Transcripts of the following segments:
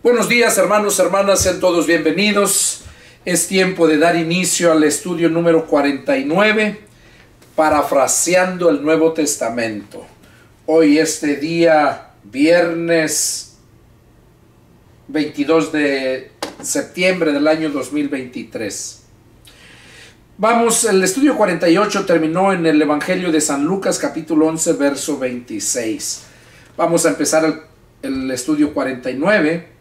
Buenos días, hermanos, hermanas, sean todos bienvenidos. Es tiempo de dar inicio al estudio número 49, parafraseando el Nuevo Testamento. Hoy, este día, viernes 22 de septiembre del año 2023. El estudio 48 terminó en el Evangelio de San Lucas, capítulo 11, verso 26. Vamos a empezar el estudio 49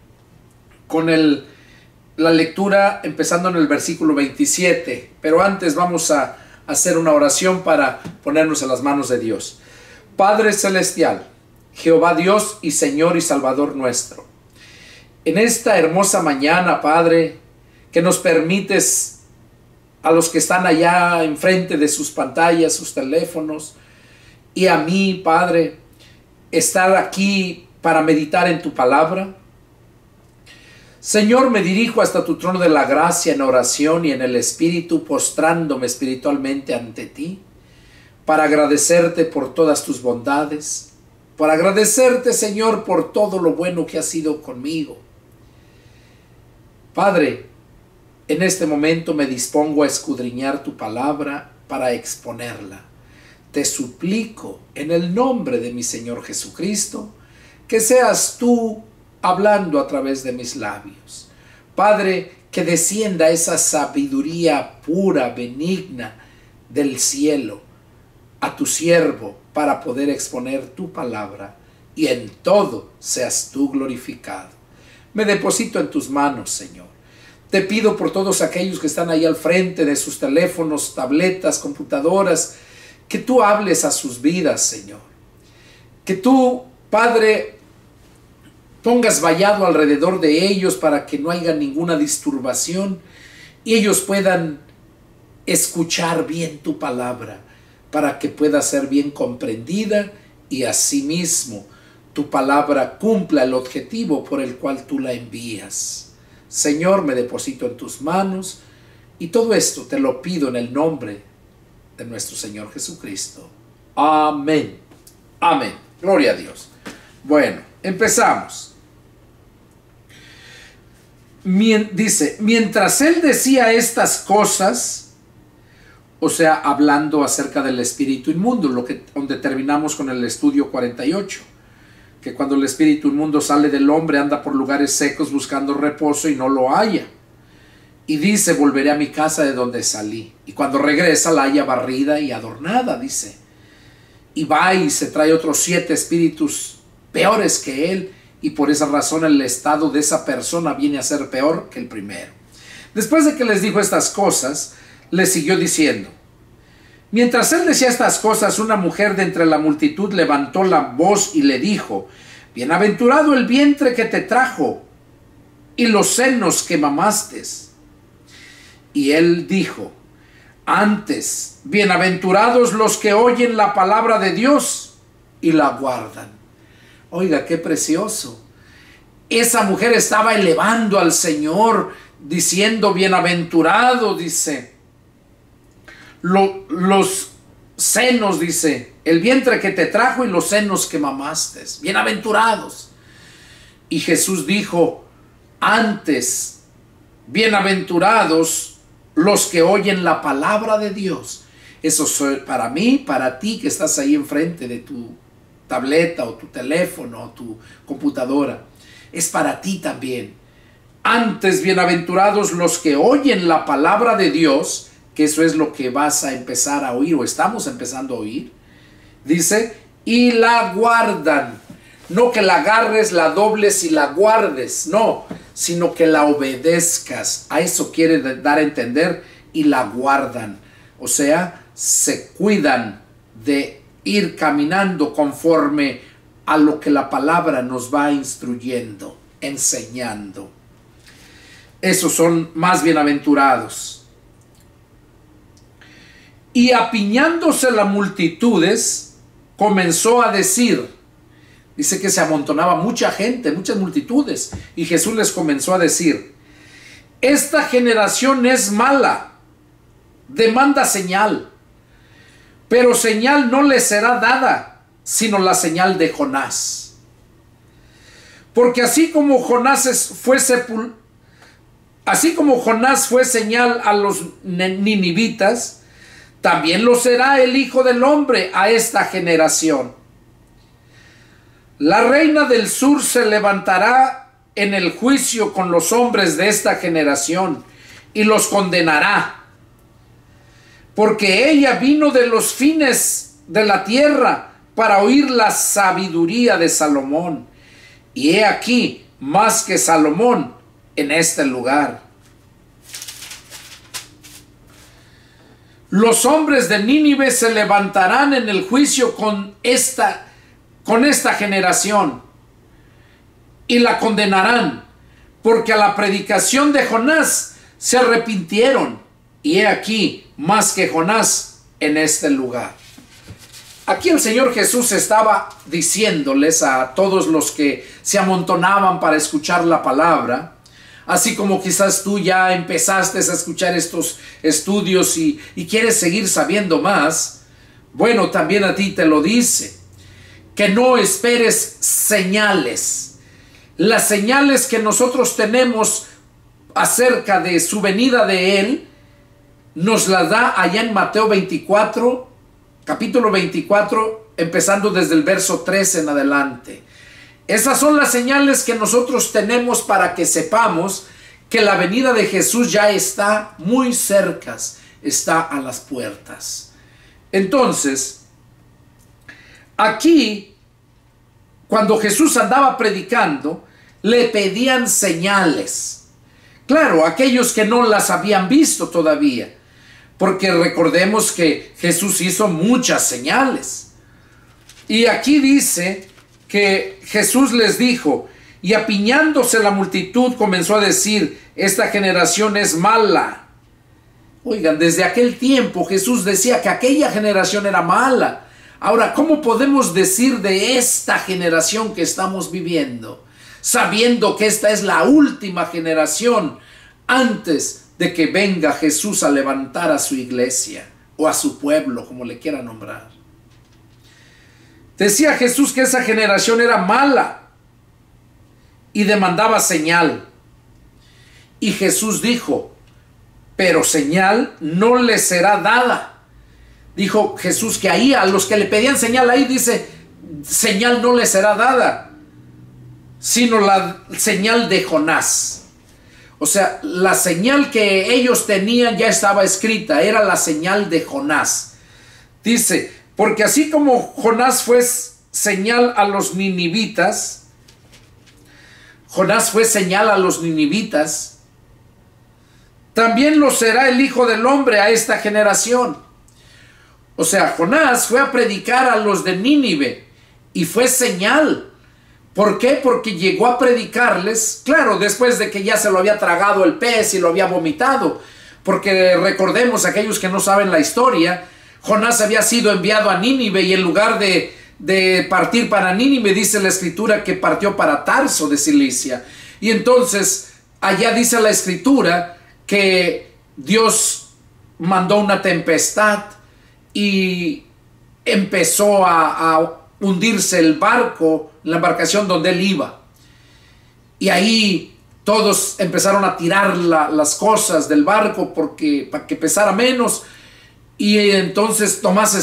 con la lectura empezando en el versículo 27. Pero antes vamos a hacer una oración para ponernos en las manos de Dios. Padre Celestial, Jehová Dios y Señor y Salvador nuestro, en esta hermosa mañana, Padre, que nos permites a los que están allá enfrente de sus pantallas, sus teléfonos, y a mí, Padre, estar aquí para meditar en tu palabra. Señor, me dirijo hasta tu trono de la gracia en oración y en el Espíritu, postrándome espiritualmente ante ti, para agradecerte por todas tus bondades, para agradecerte, Señor, por todo lo bueno que has sido conmigo. Padre, en este momento me dispongo a escudriñar tu palabra para exponerla. Te suplico en el nombre de mi Señor Jesucristo que seas tú hablando a través de mis labios. Padre, que descienda esa sabiduría pura, benigna del cielo a tu siervo para poder exponer tu palabra y en todo seas tú glorificado. Me deposito en tus manos, Señor. Te pido por todos aquellos que están ahí al frente de sus teléfonos, tabletas, computadoras, que tú hables a sus vidas, Señor. Que tú, Padre, pongas vallado alrededor de ellos para que no haya ninguna disturbación y ellos puedan escuchar bien tu palabra para que pueda ser bien comprendida y asimismo tu palabra cumpla el objetivo por el cual tú la envías. Señor, me deposito en tus manos y todo esto te lo pido en el nombre de nuestro Señor Jesucristo. Amén. Amén. Gloria a Dios. Bueno, empezamos. Dice, mientras él decía estas cosas, o sea, hablando acerca del espíritu inmundo, donde terminamos con el estudio 48. Que cuando el espíritu inmundo sale del hombre anda por lugares secos buscando reposo y no lo halla. Y dice, volveré a mi casa de donde salí. Y cuando regresa la halla barrida y adornada, dice. Y va y se trae otros 7 espíritus peores que él. Y por esa razón el estado de esa persona viene a ser peor que el primero. Después de que les dijo estas cosas, les siguió diciendo. Mientras él decía estas cosas, una mujer de entre la multitud levantó la voz y le dijo, bienaventurado el vientre que te trajo y los senos que mamaste. Y él dijo, antes, bienaventurados los que oyen la palabra de Dios y la guardan. Oiga, qué precioso. Esa mujer estaba elevando al Señor, diciendo, bienaventurado, dice, los senos, dice, el vientre que te trajo y los senos que mamaste, bienaventurados. Y Jesús dijo, antes, bienaventurados los que oyen la palabra de Dios. Eso es para mí, para ti que estás ahí enfrente de tu tableta o tu teléfono o tu computadora. Es para ti también. Antes, bienaventurados los que oyen la palabra de Dios, que eso es lo que vas a empezar a oír o estamos empezando a oír. Dice, y la guardan. No que la agarres, la dobles y la guardes, no, sino que la obedezcas. A eso quiere dar a entender, y la guardan. O sea, se cuidan de ir caminando conforme a lo que la palabra nos va instruyendo, enseñando. Esos son más bienaventurados. Y apiñándose las multitudes, comenzó a decir, dice que se amontonaba mucha gente, muchas multitudes, y Jesús les comenzó a decir, esta generación es mala, demanda señal, pero señal no le será dada, sino la señal de Jonás. Porque así como Jonás fue señal a los ninivitas, también lo será el Hijo del Hombre a esta generación. La reina del sur se levantará en el juicio con los hombres de esta generación y los condenará, porque ella vino de los fines de la tierra para oír la sabiduría de Salomón, y he aquí más que Salomón en este lugar. Los hombres de Nínive se levantarán en el juicio con esta generación y la condenarán, porque a la predicación de Jonás se arrepintieron, y he aquí más que Jonás en este lugar. Aquí el Señor Jesús estaba diciéndoles a todos los que se amontonaban para escuchar la palabra, así como quizás tú ya empezaste a escuchar estos estudios y quieres seguir sabiendo más, bueno, también a ti te lo dice, que no esperes señales. Las señales que nosotros tenemos acerca de su venida de Él, nos las da allá en Mateo 24, capítulo 24, empezando desde el verso 13 en adelante. Esas son las señales que nosotros tenemos para que sepamos que la venida de Jesús ya está muy cerca, está a las puertas. Entonces, aquí, cuando Jesús andaba predicando, le pedían señales. Claro, aquellos que no las habían visto todavía, porque recordemos que Jesús hizo muchas señales. Y aquí dice que Jesús les dijo, y apiñándose la multitud comenzó a decir, esta generación es mala. Oigan, desde aquel tiempo Jesús decía que aquella generación era mala. Ahora, ¿cómo podemos decir de esta generación que estamos viviendo, sabiendo que esta es la última generación antes de que venga Jesús a levantar a su iglesia o a su pueblo, como le quiera nombrar? Decía Jesús que esa generación era mala y demandaba señal. Y Jesús dijo, pero señal no les será dada. Dijo Jesús que ahí a los que le pedían señal, ahí dice, señal no les será dada, sino la señal de Jonás. O sea, la señal que ellos tenían ya estaba escrita, era la señal de Jonás. Dice, porque así como Jonás fue señal a los ninivitas, también lo será el Hijo del Hombre a esta generación. O sea, Jonás fue a predicar a los de Nínive y fue señal. ¿Por qué? Porque llegó a predicarles, claro, después de que ya se lo había tragado el pez y lo había vomitado. Porque recordemos, aquellos que no saben la historia, Jonás había sido enviado a Nínive y en lugar de partir para Nínive, dice la escritura que partió para Tarso de Cilicia. Y entonces, allá dice la escritura que Dios mandó una tempestad y empezó a hundirse el barco, la embarcación donde él iba. Y ahí todos empezaron a tirar las cosas del barco para que pesara menos. Y entonces Jonás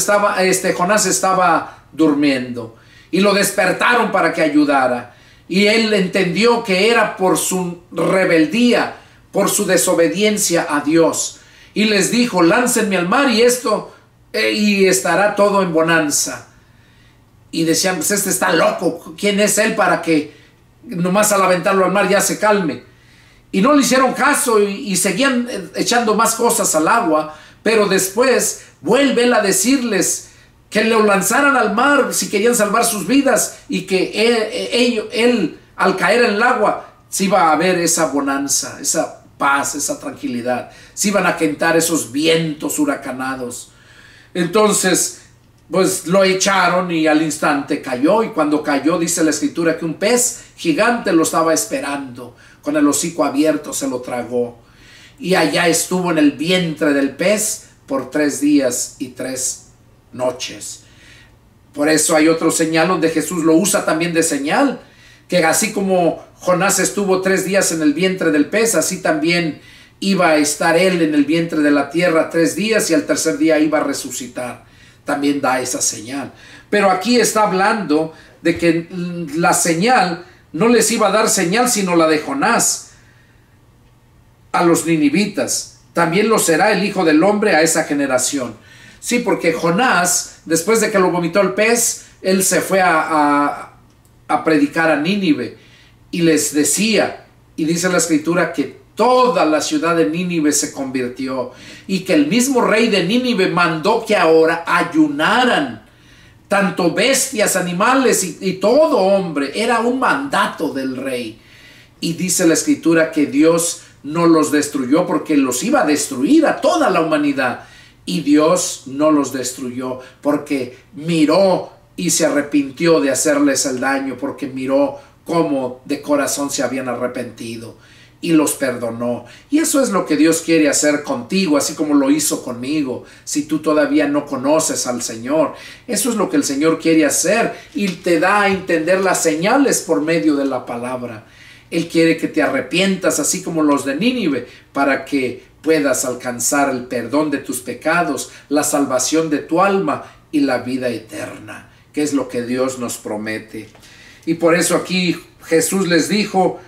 estaba durmiendo. Y lo despertaron para que ayudara. Y él entendió que era por su rebeldía, por su desobediencia a Dios. Y les dijo, láncenme al mar y estará todo en bonanza. Y decían, pues este está loco, ¿quién es él para que nomás al aventarlo al mar ya se calme? Y no le hicieron caso y seguían echando más cosas al agua, pero después vuelve él a decirles que lo lanzaran al mar si querían salvar sus vidas y que él al caer en el agua se iba a ver esa bonanza, esa paz, esa tranquilidad, se iban a aquentar esos vientos huracanados. Entonces, pues lo echaron y al instante cayó, y cuando cayó dice la escritura que un pez gigante lo estaba esperando, con el hocico abierto se lo tragó, y allá estuvo en el vientre del pez por 3 días y 3 noches. Por eso hay otro señal donde Jesús lo usa también de señal, que así como Jonás estuvo 3 días en el vientre del pez, así también iba a estar él en el vientre de la tierra 3 días y al tercer día iba a resucitar. También da esa señal. Pero aquí está hablando de que la señal no les iba a dar señal sino la de Jonás a los ninivitas. También lo será el Hijo del Hombre a esa generación. Sí, porque Jonás, después de que lo vomitó el pez, él se fue a predicar a Nínive y les decía, y dice la escritura que toda la ciudad de Nínive se convirtió y que el mismo rey de Nínive mandó que ahora ayunaran, tanto bestias, animales y todo hombre. Era un mandato del rey. Y dice la escritura que Dios no los destruyó porque los iba a destruir a toda la humanidad. Y Dios no los destruyó porque miró y se arrepintió de hacerles el daño, porque miró cómo de corazón se habían arrepentido y los perdonó. Y eso es lo que Dios quiere hacer contigo, así como lo hizo conmigo. Si tú todavía no conoces al Señor, eso es lo que el Señor quiere hacer y te da a entender las señales por medio de la palabra. Él quiere que te arrepientas, así como los de Nínive, para que puedas alcanzar el perdón de tus pecados, la salvación de tu alma y la vida eterna, que es lo que Dios nos promete. Y por eso aquí Jesús les dijo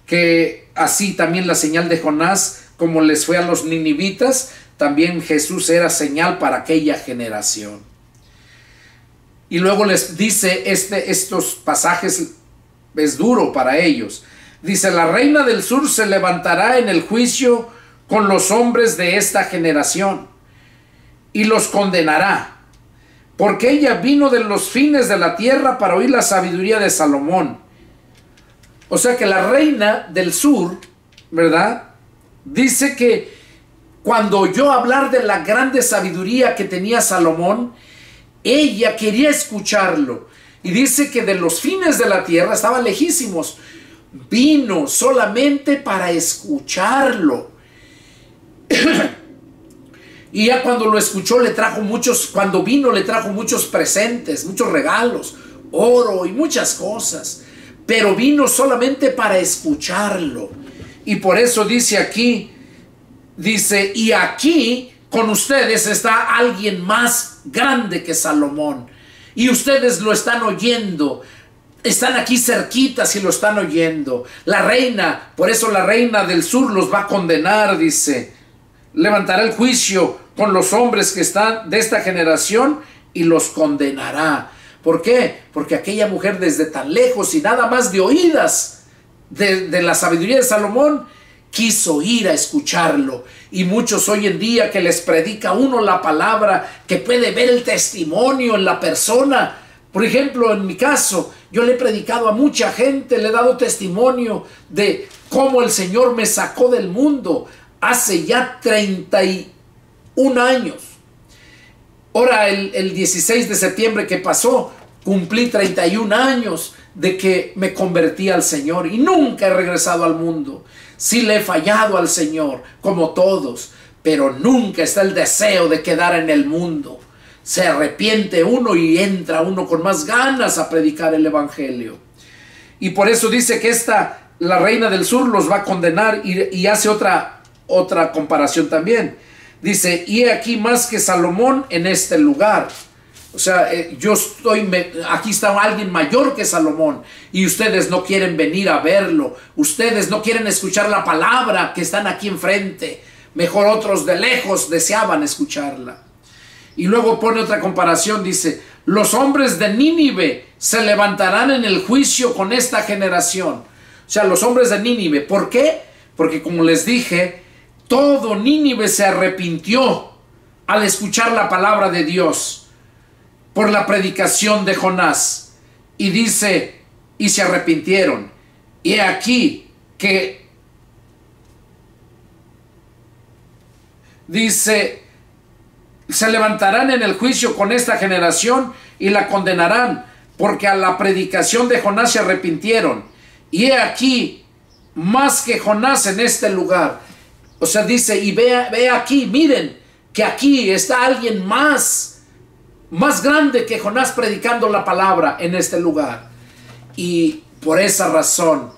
que así también la señal de Jonás, como les fue a los ninivitas, también Jesús era señal para aquella generación. Y luego les dice, estos pasajes es duro para ellos. Dice, la reina del sur se levantará en el juicio con los hombres de esta generación y los condenará, porque ella vino de los fines de la tierra para oír la sabiduría de Salomón. O sea que la reina del sur, ¿verdad? Dice que cuando oyó hablar de la grande sabiduría que tenía Salomón, ella quería escucharlo. Y dice que de los fines de la tierra, estaban lejísimos, vino solamente para escucharlo. Y ya cuando lo escuchó le trajo muchos, cuando vino le trajo muchos presentes, muchos regalos, oro y muchas cosas. Pero vino solamente para escucharlo. Y por eso dice aquí, dice, y aquí con ustedes está alguien más grande que Salomón. Y ustedes lo están oyendo. Están aquí cerquitas y lo están oyendo. La reina, por eso la reina del sur los va a condenar, dice. Levantará el juicio con los hombres que están de esta generación y los condenará. ¿Por qué? Porque aquella mujer desde tan lejos y nada más de oídas de la sabiduría de Salomón, quiso ir a escucharlo. Y muchos hoy en día que les predica uno la palabra, que puede ver el testimonio en la persona. Por ejemplo, en mi caso, yo le he predicado a mucha gente, le he dado testimonio de cómo el Señor me sacó del mundo hace ya 31 años. Ahora el 16 de septiembre que pasó, cumplí 31 años de que me convertí al Señor y nunca he regresado al mundo. Sí le he fallado al Señor, como todos, pero nunca está el deseo de quedar en el mundo. Se arrepiente uno y entra uno con más ganas a predicar el Evangelio. Y por eso dice que la reina del sur los va a condenar y hace otra comparación también. Dice, y he aquí más que Salomón en este lugar. O sea, aquí está alguien mayor que Salomón y ustedes no quieren venir a verlo. Ustedes no quieren escuchar la palabra que están aquí enfrente. Mejor otros de lejos deseaban escucharla. Y luego pone otra comparación, dice, los hombres de Nínive se levantarán en el juicio con esta generación. O sea, los hombres de Nínive. ¿Por qué? Porque como les dije, todo Nínive se arrepintió al escuchar la palabra de Dios por la predicación de Jonás. Y dice, y se arrepintieron. Y he aquí que dice, se levantarán en el juicio con esta generación y la condenarán, porque a la predicación de Jonás se arrepintieron. Y he aquí más que Jonás en este lugar. O sea, dice, y ve aquí, miren, que aquí está alguien más grande que Jonás predicando la palabra en este lugar. Y Por esa razón,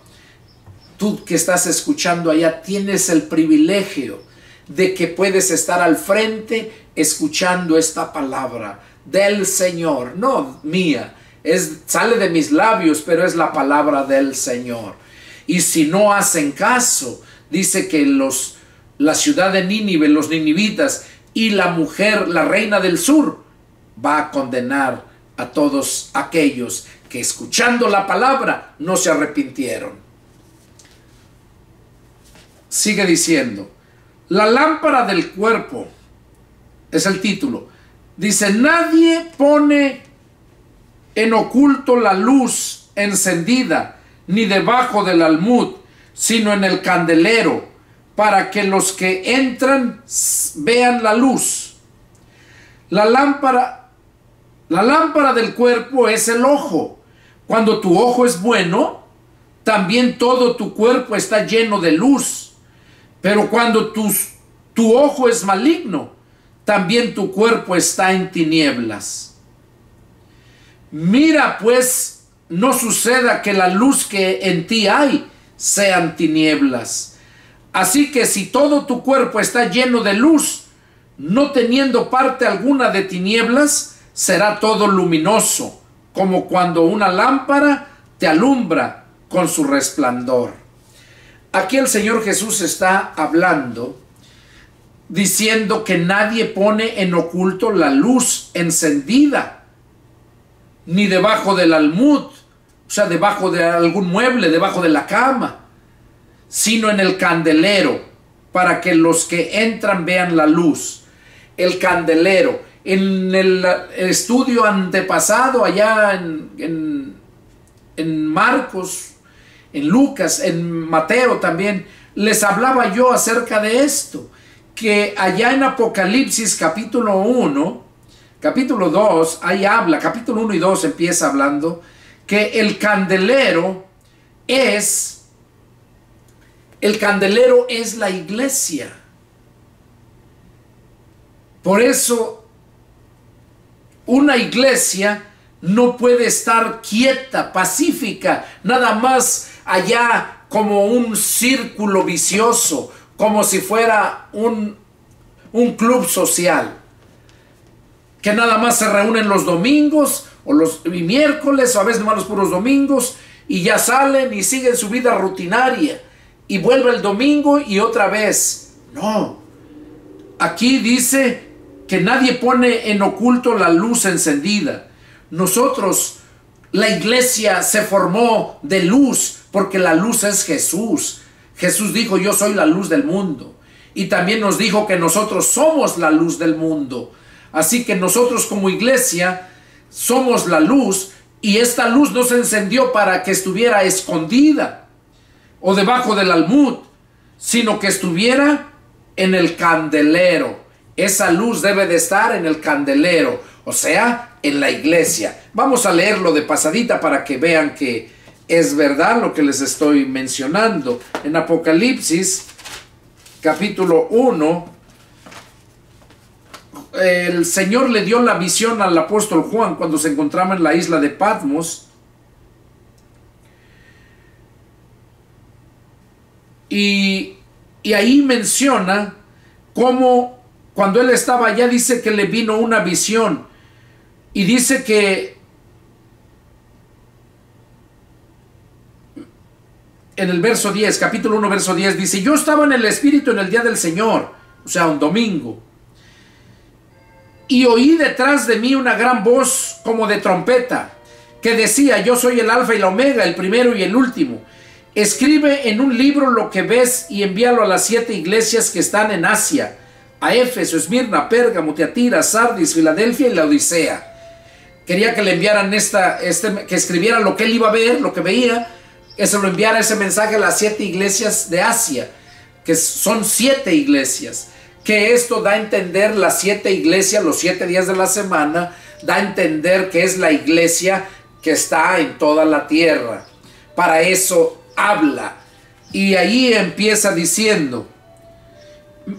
tú que estás escuchando allá, tienes el privilegio de que puedes estar al frente escuchando esta palabra del Señor, no mía, sale de mis labios, pero es la palabra del Señor. Y si no hacen caso, dice que la ciudad de Nínive, los ninivitas y la mujer, la reina del sur, va a condenar a todos aquellos que escuchando la palabra no se arrepintieron. Sigue diciendo, la lámpara del cuerpo, es el título. Dice, nadie pone en oculto la luz encendida, ni debajo del almud, sino en el candelero, para que los que entran vean la luz. La lámpara del cuerpo es el ojo. Cuando tu ojo es bueno, también todo tu cuerpo está lleno de luz. Pero cuando tu ojo es maligno, también tu cuerpo está en tinieblas. Mira, pues, no suceda que la luz que en ti hay sean tinieblas. Así que si todo tu cuerpo está lleno de luz, no teniendo parte alguna de tinieblas, será todo luminoso, como cuando una lámpara te alumbra con su resplandor. Aquí el Señor Jesús está hablando, diciendo que nadie pone en oculto la luz encendida, ni debajo del almud, o sea, debajo de algún mueble, debajo de la cama, sino en el candelero, para que los que entran vean la luz. El candelero. En el estudio antepasado, allá en Marcos, en Lucas, en Mateo también, les hablaba yo acerca de esto, que allá en Apocalipsis capítulo 1, capítulo 2, ahí habla, capítulo 1 y 2 empieza hablando, que el candelero es la iglesia. Por eso, una iglesia no puede estar quieta, pacífica, nada más allá como un círculo vicioso, como si fuera un club social, que nada más se reúnen los domingos o los miércoles, o a veces nomás los puros domingos, y ya salen y siguen su vida rutinaria, y vuelve el domingo y otra vez. No, aquí dice que nadie pone en oculto la luz encendida. Nosotros, la iglesia se formó de luz, porque la luz es Jesús. Jesús dijo, yo soy la luz del mundo. Y también nos dijo que nosotros somos la luz del mundo. Así que nosotros como iglesia somos la luz, y esta luz no se encendió para que estuviera escondida o debajo del almud, sino que estuviera en el candelero. Esa luz debe de estar en el candelero, o sea, en la iglesia. Vamos a leerlo de pasadita para que vean que es verdad lo que les estoy mencionando. En Apocalipsis, capítulo 1, el Señor le dio la visión al apóstol Juan cuando se encontraba en la isla de Patmos. Y ahí menciona cómo cuando él estaba allá, dice que le vino una visión. Y dice que en el verso 10, capítulo 1, verso 10, dice, yo estaba en el Espíritu en el día del Señor, o sea, un domingo, y oí detrás de mí una gran voz como de trompeta, que decía, yo soy el Alfa y la Omega, el primero y el último. Escribe en un libro lo que ves y envíalo a las 7 iglesias que están en Asia, a Éfeso, Esmirna, Pérgamo, Tiatira, Sardis, Filadelfia y la Odisea. Quería que le enviaran que escribiera lo que él iba a ver, lo que veía, que se lo enviara ese mensaje a las 7 iglesias de Asia, que son 7 iglesias, que esto da a entender las 7 iglesias, los 7 días de la semana, da a entender que es la iglesia que está en toda la tierra. Para eso habla. Y ahí empieza diciendo,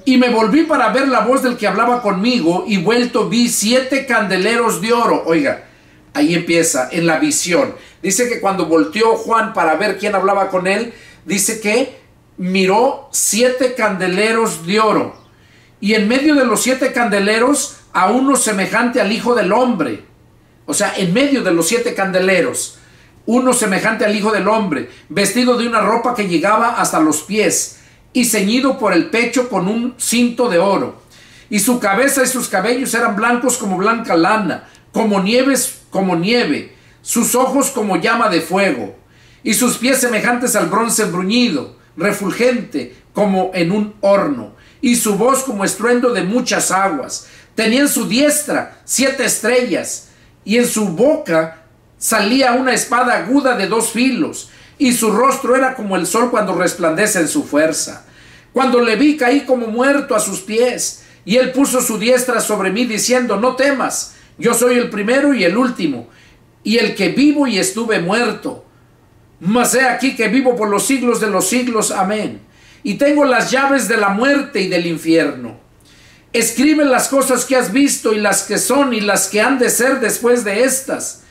y me volví para ver la voz del que hablaba conmigo, y vuelto vi 7 candeleros de oro. Oiga, Ahí empieza, en la visión. Dice que cuando volteó Juan para ver quién hablaba con él, dice que miró 7 candeleros de oro. Y en medio de los 7 candeleros, a uno semejante al Hijo del Hombre. O sea, en medio de los 7 candeleros, uno semejante al Hijo del Hombre, vestido de una ropa que llegaba hasta los pies, y ceñido por el pecho con un cinto de oro. Y su cabeza y sus cabellos eran blancos como blanca lana, como nieve, sus ojos como llama de fuego, y sus pies semejantes al bronce bruñido, refulgente como en un horno, y su voz como estruendo de muchas aguas. Tenía en su diestra 7 estrellas, y en su boca salía una espada aguda de 2 filos, y su rostro era como el sol cuando resplandece en su fuerza. Cuando le vi, caí como muerto a sus pies, y él puso su diestra sobre mí, diciendo: no temas, yo soy el primero y el último, y el que vivo y estuve muerto. Mas he aquí que vivo por los siglos de los siglos. Amén. Y tengo las llaves de la muerte y del infierno. Escribe las cosas que has visto, y las que son, y las que han de ser después de estas.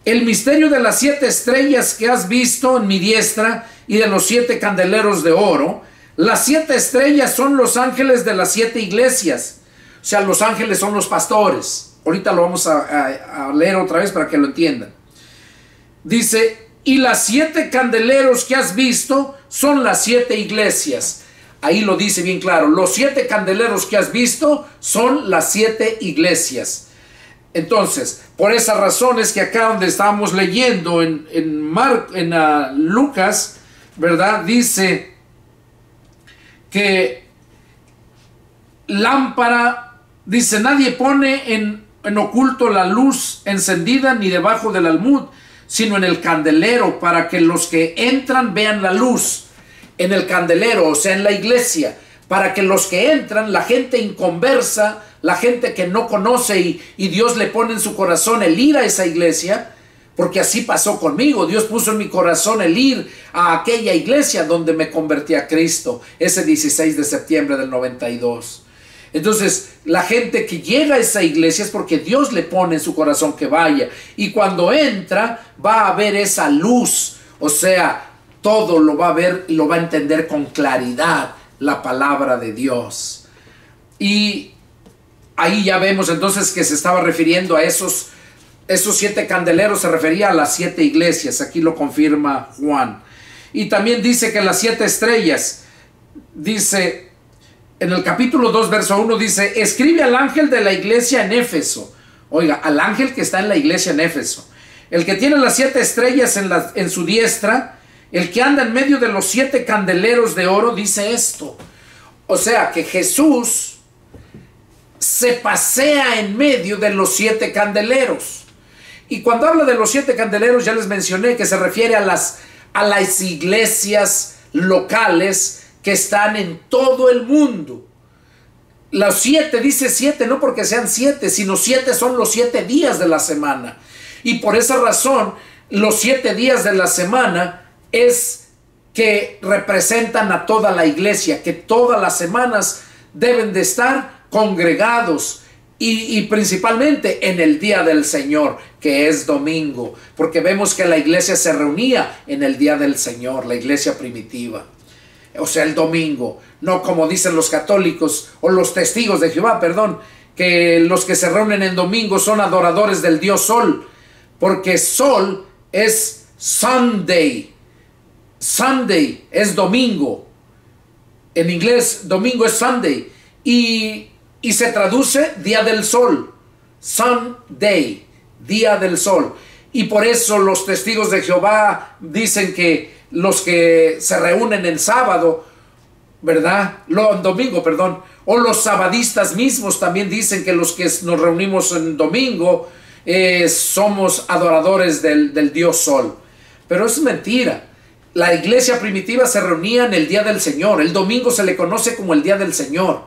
El misterio de las 7 estrellas que has visto en mi diestra, y de los 7 candeleros de oro. Las 7 estrellas son los ángeles de las 7 iglesias. O sea, los ángeles son los pastores. Ahorita lo vamos a leer otra vez para que lo entiendan. Dice: y las 7 candeleros que has visto son las 7 iglesias. Ahí lo dice bien claro. Los 7 candeleros que has visto son las 7 iglesias. Entonces, por esa razón es que acá donde estábamos leyendo en Lucas, ¿verdad? Dice que lámpara, dice: nadie pone en oculto la luz encendida ni debajo del almud, sino en el candelero, para que los que entran vean la luz. En el candelero, o sea, en la iglesia, para que los que entran, la gente inconversa, la gente que no conoce, y Dios le pone en su corazón el ir a esa iglesia, porque así pasó conmigo. Dios puso en mi corazón el ir a aquella iglesia donde me convertí a Cristo, ese 16 de septiembre del 92. Entonces, la gente que llega a esa iglesia es porque Dios le pone en su corazón que vaya. Y cuando entra, va a ver esa luz. O sea, todo lo va a ver y lo va a entender con claridad, la palabra de Dios. Y ahí ya vemos entonces que se estaba refiriendo a esos 7 candeleros, se refería a las 7 iglesias. Aquí lo confirma Juan. Y también dice que las 7 estrellas, dice en el capítulo 2, verso 1, dice: escribe al ángel de la iglesia en Éfeso. Oiga, al ángel que está en la iglesia en Éfeso, el que tiene las 7 estrellas en su diestra, el que anda en medio de los 7 candeleros de oro, dice esto. O sea que Jesús se pasea en medio de los 7 candeleros. Y cuando habla de los 7 candeleros, ya les mencioné que se refiere a las iglesias locales que están en todo el mundo. Los 7, dice 7, no porque sean 7, sino 7 son los 7 días de la semana. Y por esa razón, los 7 días de la semana es que representan a toda la iglesia, que todas las semanas deben de estar congregados, y principalmente en el día del Señor, que es domingo, porque vemos que la iglesia se reunía en el día del Señor, la iglesia primitiva, o sea, el domingo, no como dicen los católicos o los testigos de Jehová, perdón, que los que se reúnen en domingo son adoradores del Dios Sol, porque Sol es Sunday. Sunday es domingo. En inglés, domingo es Sunday. Y se traduce día del sol. Sunday, día del sol. Y por eso los testigos de Jehová dicen que los que se reúnen en sábado, ¿verdad? En domingo, perdón. O los sabadistas mismos también dicen que los que nos reunimos en domingo somos adoradores del Dios Sol. Pero es mentira. La iglesia primitiva se reunía en el día del Señor. El domingo se le conoce como el día del Señor,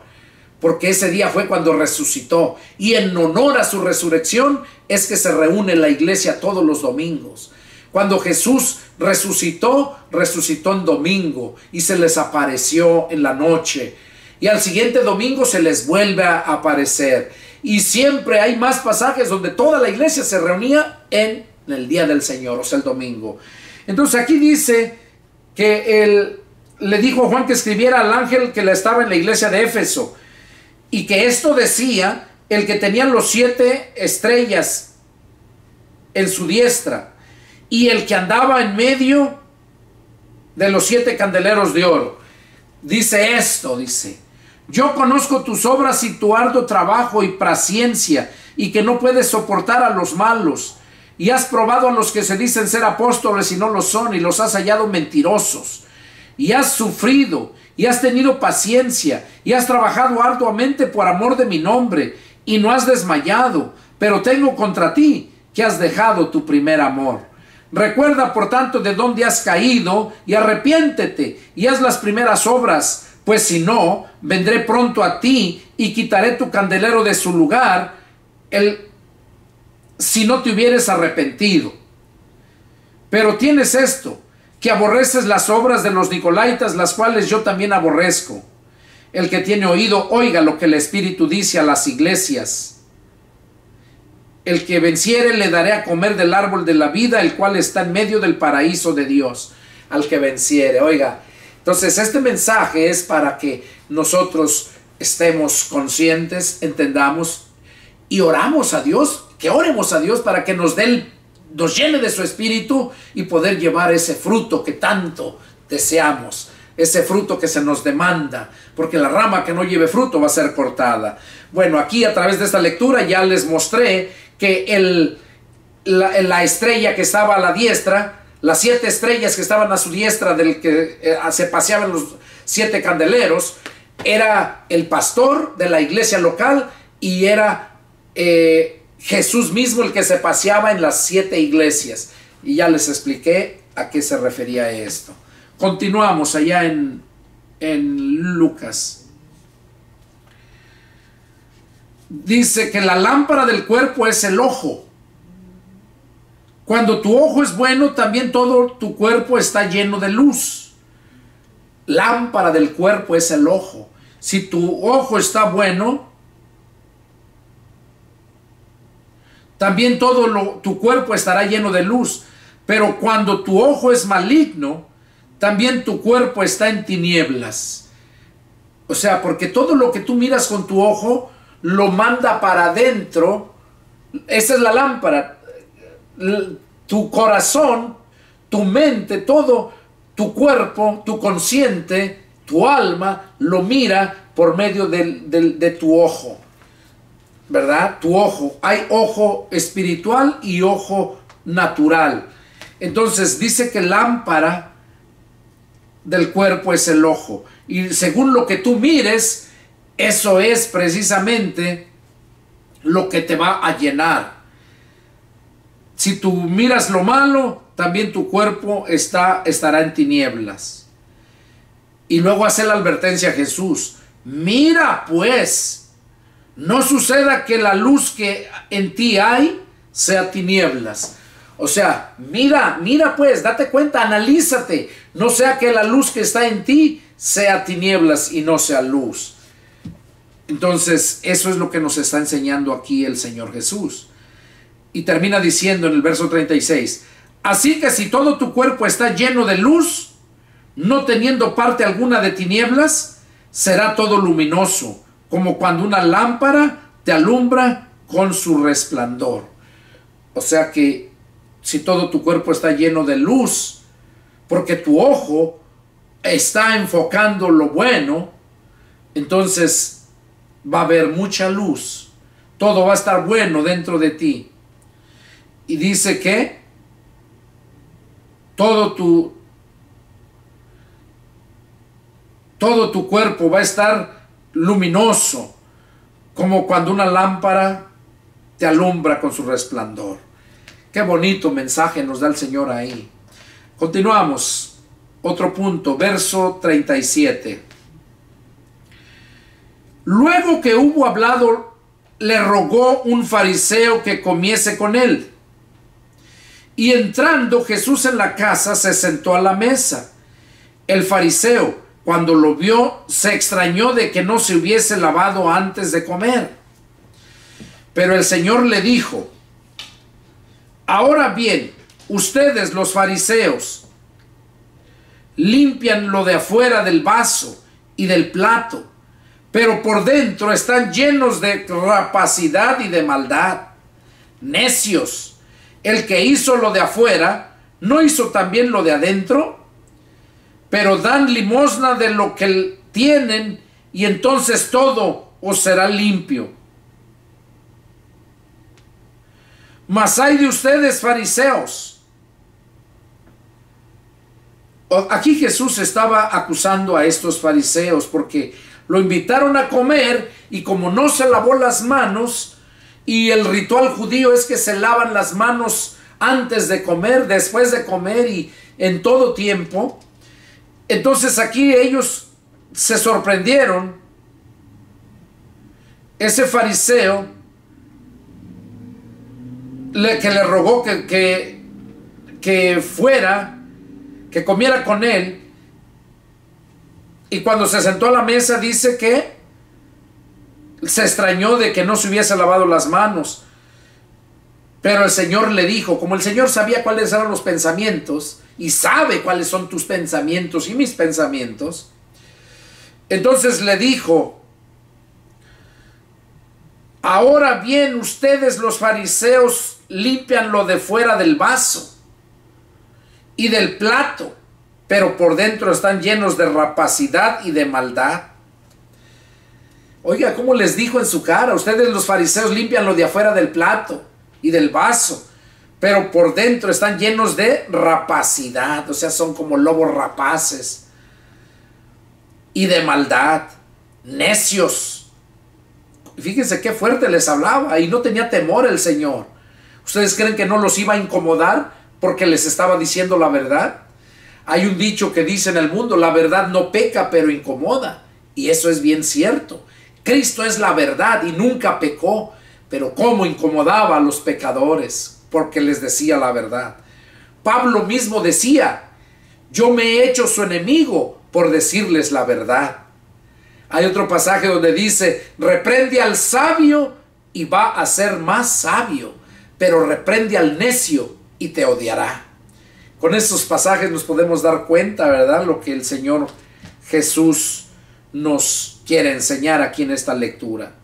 porque ese día fue cuando resucitó. Y en honor a su resurrección es que se reúne la iglesia todos los domingos. Cuando Jesús resucitó en domingo y se les apareció en la noche. Y al siguiente domingo se les vuelve a aparecer. y siempre hay más pasajes donde toda la iglesia se reunía en el día del Señor, o sea, el domingo. Entonces aquí dice que él le dijo a Juan que escribiera al ángel que estaba en la iglesia de Éfeso, y que esto decía el que tenía los 7 estrellas en su diestra, y el que andaba en medio de los 7 candeleros de oro. Dice esto, dice: yo conozco tus obras y tu arduo trabajo y paciencia, y que no puedes soportar a los malos, y has probado a los que se dicen ser apóstoles y no lo son, y los has hallado mentirosos, y has sufrido, y has tenido paciencia, y has trabajado arduamente por amor de mi nombre, y no has desmayado. Pero tengo contra ti que has dejado tu primer amor. Recuerda, por tanto, de dónde has caído, y arrepiéntete, y haz las primeras obras, pues si no, vendré pronto a ti, y quitaré tu candelero de su lugar, si no te hubieres arrepentido. Pero tienes esto, que aborreces las obras de los nicolaítas, las cuales yo también aborrezco. El que tiene oído, oiga lo que el Espíritu dice a las iglesias. El que venciere le daré a comer del árbol de la vida, el cual está en medio del paraíso de Dios. Al que venciere, oiga. Entonces este mensaje es para que nosotros estemos conscientes, entendamos y oramos a Dios, que oremos a Dios para que nos llene de su Espíritu y poder llevar ese fruto que tanto deseamos, ese fruto que se nos demanda, porque la rama que no lleve fruto va a ser cortada. Bueno, aquí a través de esta lectura ya les mostré que la estrella que estaba a la diestra, las 7 estrellas que estaban a su diestra del que se paseaban los 7 candeleros, era el pastor de la iglesia local, y era Jesús mismo el que se paseaba en las 7 iglesias. Y ya les expliqué a qué se refería esto. Continuamos allá en Lucas. Dice que la lámpara del cuerpo es el ojo. Cuando tu ojo es bueno, también todo tu cuerpo está lleno de luz. Lámpara del cuerpo es el ojo. Si tu ojo está bueno, también tu cuerpo estará lleno de luz. Pero cuando tu ojo es maligno, también tu cuerpo está en tinieblas. O sea, porque todo lo que tú miras con tu ojo lo manda para adentro. Esa es la lámpara. Tu corazón, tu mente, todo tu cuerpo, tu consciente, tu alma lo mira por medio de tu ojo, ¿verdad? Tu ojo. Hay ojo espiritual y ojo natural. Entonces dice que lámpara del cuerpo es el ojo, y según lo que tú mires, eso es precisamente lo que te va a llenar. Si tú miras lo malo, también tu cuerpo estará en tinieblas. Y luego hace la advertencia a Jesús: mira pues, no suceda que la luz que en ti hay sea tinieblas. O sea, mira pues, date cuenta, analízate, no sea que la luz que está en ti sea tinieblas y no sea luz. Entonces, eso es lo que nos está enseñando aquí el Señor Jesús. Y termina diciendo en el verso 36: así que si todo tu cuerpo está lleno de luz, no teniendo parte alguna de tinieblas, será todo luminoso, como cuando una lámpara te alumbra con su resplandor. O sea que si todo tu cuerpo está lleno de luz, porque tu ojo está enfocando lo bueno, entonces va a haber mucha luz. Todo va a estar bueno dentro de ti. Y dice que todo tu cuerpo va a estar luminoso, como cuando una lámpara te alumbra con su resplandor. Qué bonito mensaje nos da el Señor ahí. Continuamos. Otro punto, verso 37. Luego que hubo hablado, le rogó un fariseo que comiese con él. Y entrando Jesús en la casa, se sentó a la mesa. El fariseo, cuando lo vio, se extrañó de que no se hubiese lavado antes de comer. Pero el Señor le dijo: ahora bien, ustedes los fariseos limpian lo de afuera del vaso y del plato, pero por dentro están llenos de rapacidad y de maldad. Necios, el que hizo lo de afuera, ¿no hizo también lo de adentro? Pero dan limosna de lo que tienen, y entonces todo os será limpio. Mas hay de ustedes, fariseos. Aquí Jesús estaba acusando a estos fariseos porque lo invitaron a comer, y como no se lavó las manos, y el ritual judío es que se lavan las manos antes de comer, después de comer y en todo tiempo. Entonces aquí ellos se sorprendieron. Ese fariseo que le rogó que fuera, que comiera con él, y cuando se sentó a la mesa dice que se extrañó de que no se hubiese lavado las manos. Pero el Señor le dijo, como el Señor sabía cuáles eran los pensamientos, y sabe cuáles son tus pensamientos y mis pensamientos, entonces le dijo: ahora bien, ustedes los fariseos limpian lo de fuera del vaso y del plato, pero por dentro están llenos de rapacidad y de maldad. Oiga, ¿cómo les dijo en su cara? Ustedes los fariseos limpian lo de afuera del plato y del vaso, pero por dentro están llenos de rapacidad, o sea, son como lobos rapaces, y de maldad. Necios. Fíjense qué fuerte les hablaba, y no tenía temor el Señor. ¿Ustedes creen que no los iba a incomodar porque les estaba diciendo la verdad? Hay un dicho que dice en el mundo: la verdad no peca, pero incomoda. Y eso es bien cierto. Cristo es la verdad y nunca pecó, pero cómo incomodaba a los pecadores porque les decía la verdad. Pablo mismo decía: yo me he hecho su enemigo por decirles la verdad. Hay otro pasaje donde dice: reprende al sabio y va a ser más sabio, pero reprende al necio y te odiará. Con estos pasajes nos podemos dar cuenta, ¿verdad?, lo que el Señor Jesús nos quiere enseñar aquí en esta lectura.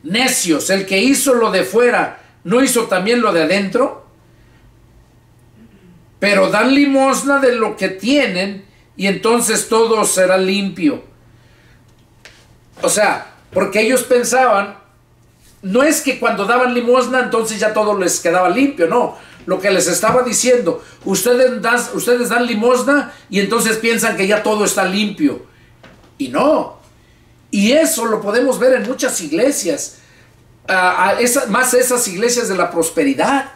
Necios, el que hizo lo de fuera, ¿no hizo también lo de adentro? Pero dan limosna de lo que tienen, y entonces todo será limpio. O sea, porque ellos pensaban, no es que cuando daban limosna entonces ya todo les quedaba limpio, no. Lo que les estaba diciendo: ustedes dan limosna y entonces piensan que ya todo está limpio. Y no. Y eso lo podemos ver en muchas iglesias, más esas iglesias de la prosperidad,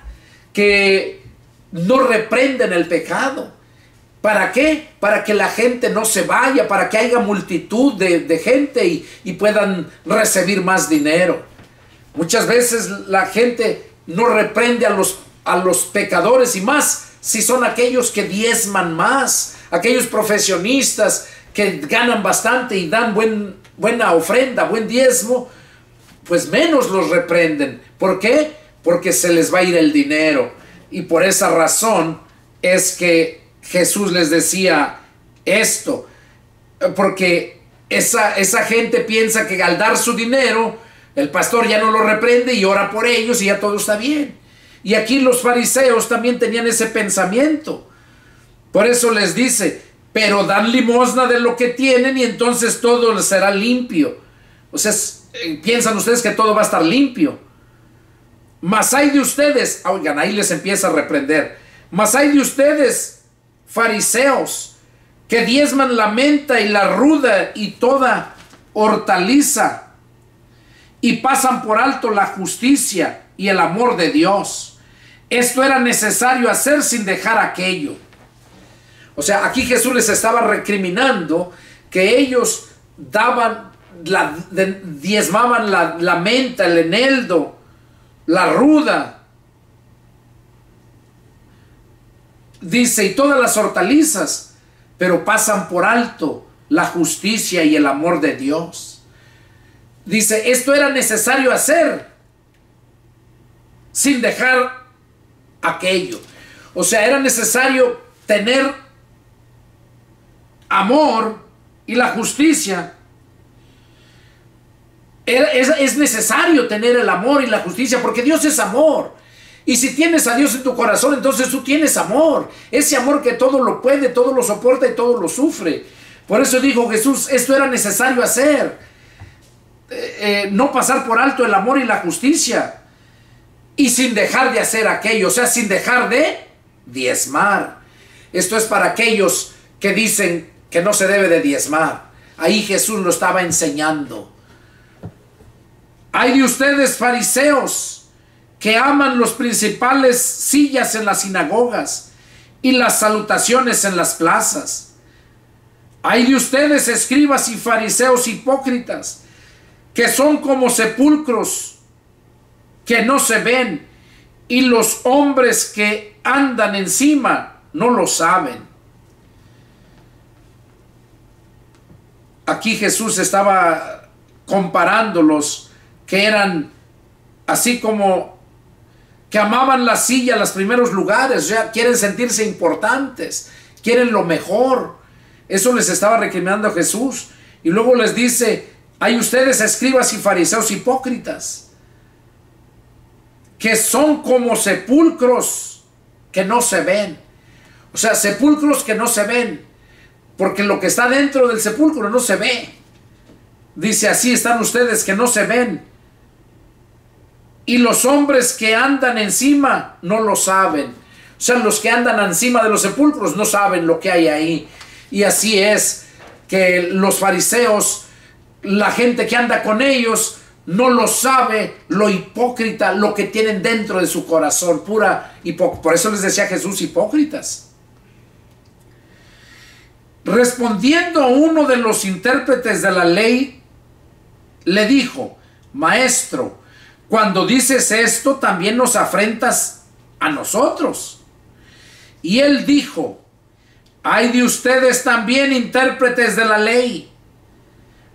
que no reprenden el pecado. ¿Para qué? Para que la gente no se vaya, para que haya multitud de gente y puedan recibir más dinero. Muchas veces la gente no reprende a los pecadores, y más si son aquellos que diezman más, aquellos profesionistas que ganan bastante y dan buena ofrenda, buen diezmo, pues menos los reprenden. ¿Por qué? Porque se les va a ir el dinero. Y por esa razón es que Jesús les decía esto, porque esa gente piensa que al dar su dinero, el pastor ya no lo reprende y ora por ellos y ya todo está bien. Y aquí los fariseos también tenían ese pensamiento. Por eso les dice: pero dan limosna de lo que tienen y entonces todo será limpio. O sea, piensan ustedes que todo va a estar limpio. Mas hay de ustedes, oigan, ahí les empieza a reprender: mas hay de ustedes, fariseos, que diezman la menta y la ruda y toda hortaliza, y pasan por alto la justicia y el amor de Dios. Esto era necesario hacer sin dejar aquello. O sea, aquí Jesús les estaba recriminando que ellos diezmaban la menta, el eneldo, la ruda. Dice: y todas las hortalizas, pero pasan por alto la justicia y el amor de Dios. Dice: esto era necesario hacer sin dejar aquello. O sea, era necesario tener amor y la justicia. Es necesario tener el amor y la justicia, porque Dios es amor. Y si tienes a Dios en tu corazón, entonces tú tienes amor. Ese amor que todo lo puede, todo lo soporta y todo lo sufre. Por eso dijo Jesús, esto era necesario hacer. No pasar por alto el amor y la justicia. Y sin dejar de hacer aquello, o sea, sin dejar de diezmar. Esto es para aquellos que dicen que no se debe de diezmar. Ahí Jesús lo estaba enseñando. Hay de ustedes, fariseos, que aman los principales sillas en las sinagogas y las salutaciones en las plazas. Hay de ustedes, escribas y fariseos hipócritas, que son como sepulcros que no se ven, y los hombres que andan encima no lo saben. Aquí Jesús estaba comparándolos, que eran así como que amaban la silla, los primeros lugares, o sea, quieren sentirse importantes, quieren lo mejor. Eso les estaba recriminando Jesús. Y luego les dice, hay ustedes, escribas y fariseos hipócritas, que son como sepulcros que no se ven. O sea, sepulcros que no se ven, porque lo que está dentro del sepulcro no se ve. Dice, así están ustedes que no se ven. Y los hombres que andan encima no lo saben. O sea, los que andan encima de los sepulcros no saben lo que hay ahí. Y así es que los fariseos, la gente que anda con ellos, no lo sabe, lo hipócrita, lo que tienen dentro de su corazón, pura hipócrita. Por eso les decía Jesús, hipócritas. Respondiendo a uno de los intérpretes de la ley, le dijo, Maestro, cuando dices esto, también nos afrentas a nosotros. Y él dijo, hay de ustedes también, intérpretes de la ley,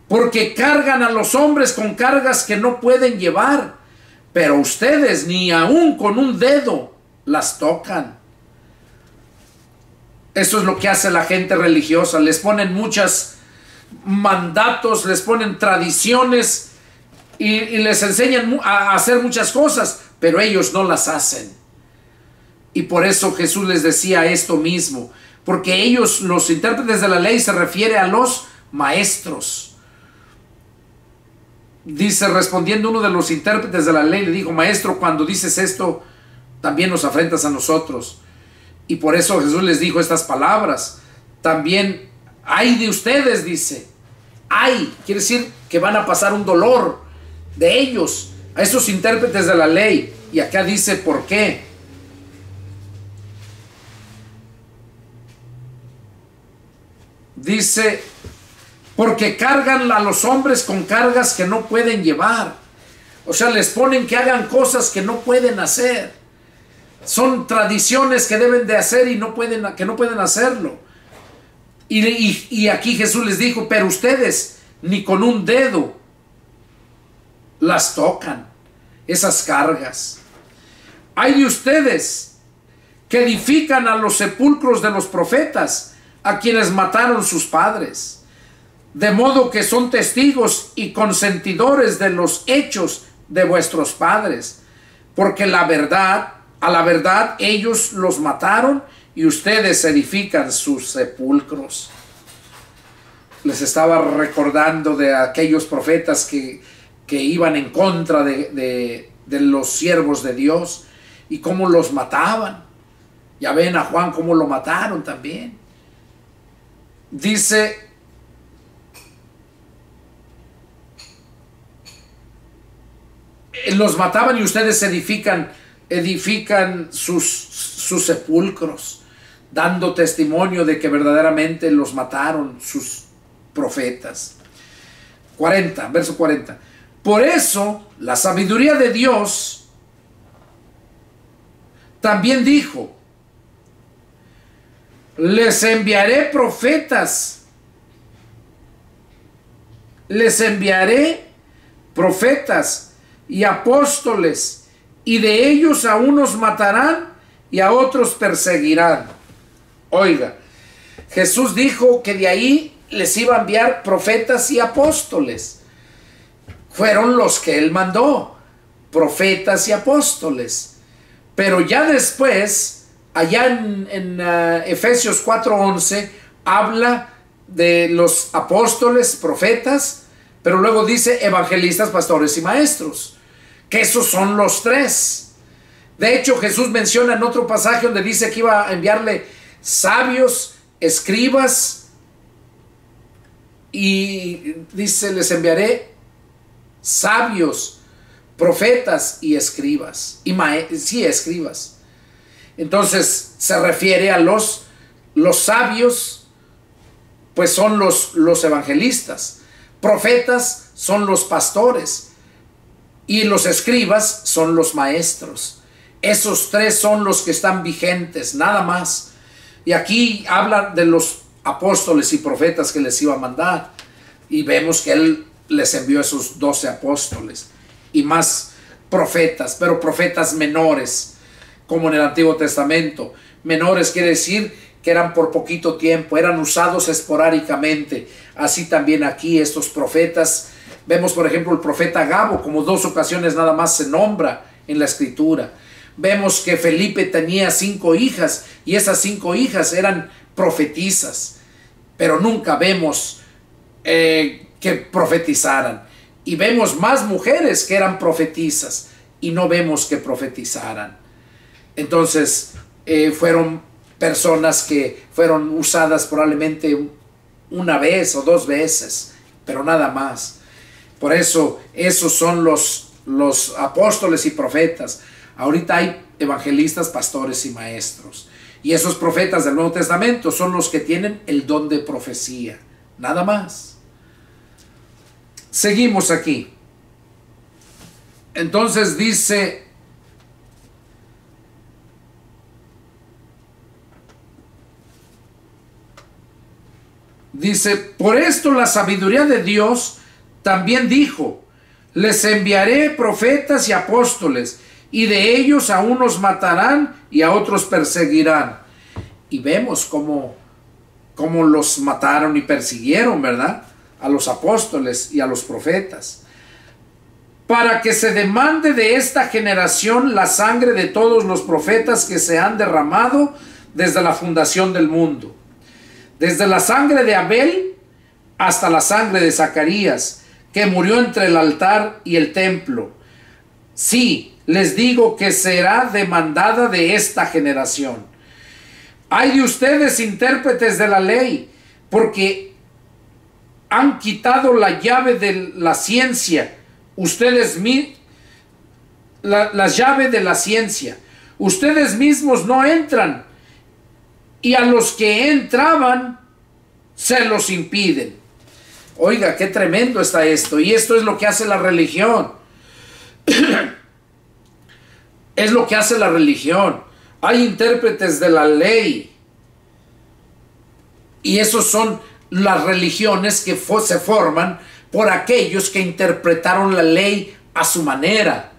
porque cargan a los hombres con cargas que no pueden llevar, pero ustedes ni aún con un dedo las tocan. Eso es lo que hace la gente religiosa. Les ponen muchos mandatos, les ponen tradiciones y les enseñan a hacer muchas cosas, pero ellos no las hacen. Y por eso Jesús les decía esto mismo, porque ellos, los intérpretes de la ley, se refiere a los maestros. Dice, respondiendo uno de los intérpretes de la ley, le dijo, Maestro, cuando dices esto, también nos afrentas a nosotros. Y por eso Jesús les dijo estas palabras. También, ay de ustedes, dice. Ay, quiere decir que van a pasar un dolor de ellos, a esos intérpretes de la ley. Y acá dice, ¿por qué? Dice, porque cargan a los hombres con cargas que no pueden llevar. O sea, les ponen que hagan cosas que no pueden hacer. Son tradiciones que deben de hacer y que no pueden hacerlo. Y aquí Jesús les dijo, pero ustedes ni con un dedo las tocan, esas cargas. Hay de ustedes que edifican a los sepulcros de los profetas, a quienes mataron sus padres, de modo que son testigos y consentidores de los hechos de vuestros padres, porque a la verdad ellos los mataron y ustedes edifican sus sepulcros. Les estaba recordando de aquellos profetas que iban en contra de los siervos de Dios y cómo los mataban. Ya ven a Juan cómo lo mataron también. Dice, los mataban y ustedes edifican sus sepulcros, dando testimonio de que verdaderamente los mataron sus profetas. 40, verso 40. Por eso, la sabiduría de Dios también dijo, les enviaré profetas y apóstoles, y de ellos a unos matarán y a otros perseguirán. Oiga, Jesús dijo que de ahí les iba a enviar profetas y apóstoles. Fueron los que él mandó, profetas y apóstoles. Pero ya después, allá en Efesios 4:11, habla de los apóstoles, profetas, pero luego dice evangelistas, pastores y maestros, que esos son los tres. De hecho, Jesús menciona en otro pasaje donde dice que iba a enviarle sabios, escribas, y dice, les enviaré sabios, profetas y escribas. Escribas. Entonces se refiere a los sabios, pues son los evangelistas. Profetas son los pastores. Y los escribas son los maestros. Esos tres son los que están vigentes, nada más. Y aquí habla de los apóstoles y profetas que les iba a mandar. Y vemos que él les envió esos 12 apóstoles y más profetas, pero profetas menores, como en el Antiguo Testamento. Menores quiere decir que eran por poquito tiempo, eran usados esporádicamente. Así también aquí estos profetas, vemos por ejemplo el profeta Gabo, como 2 ocasiones nada más se nombra en la Escritura. Vemos que Felipe tenía 5 hijas y esas 5 hijas eran profetisas, pero nunca vemos que profetizaran. Y vemos más mujeres que eran profetisas y no vemos que profetizaran. Entonces fueron personas que fueron usadas probablemente una vez o 2 veces, pero nada más. Por eso esos son los apóstoles y profetas. Ahorita hay evangelistas, pastores y maestros. Y esos profetas del Nuevo Testamento son los que tienen el don de profecía. Nada más. Seguimos aquí. Entonces dice, por esto la sabiduría de Dios también dijo, les enviaré profetas y apóstoles, y de ellos a unos matarán y a otros perseguirán. Y vemos cómo los mataron y persiguieron, ¿verdad? A los apóstoles y a los profetas. Para que se demande de esta generación la sangre de todos los profetas que se han derramado desde la fundación del mundo. Desde la sangre de Abel hasta la sangre de Zacarías, que murió entre el altar y el templo. Sí, les digo que será demandada de esta generación. Ay de ustedes, intérpretes de la ley, porque han quitado la llave de la ciencia. La llave de la ciencia. Ustedes mismos no entran, y a los que entraban se los impiden. Oiga, qué tremendo está esto. Y esto es lo que hace la religión. Es lo que hace la religión. Hay intérpretes de la ley. Y esos son las religiones que se forman por aquellos que interpretaron la ley a su manera.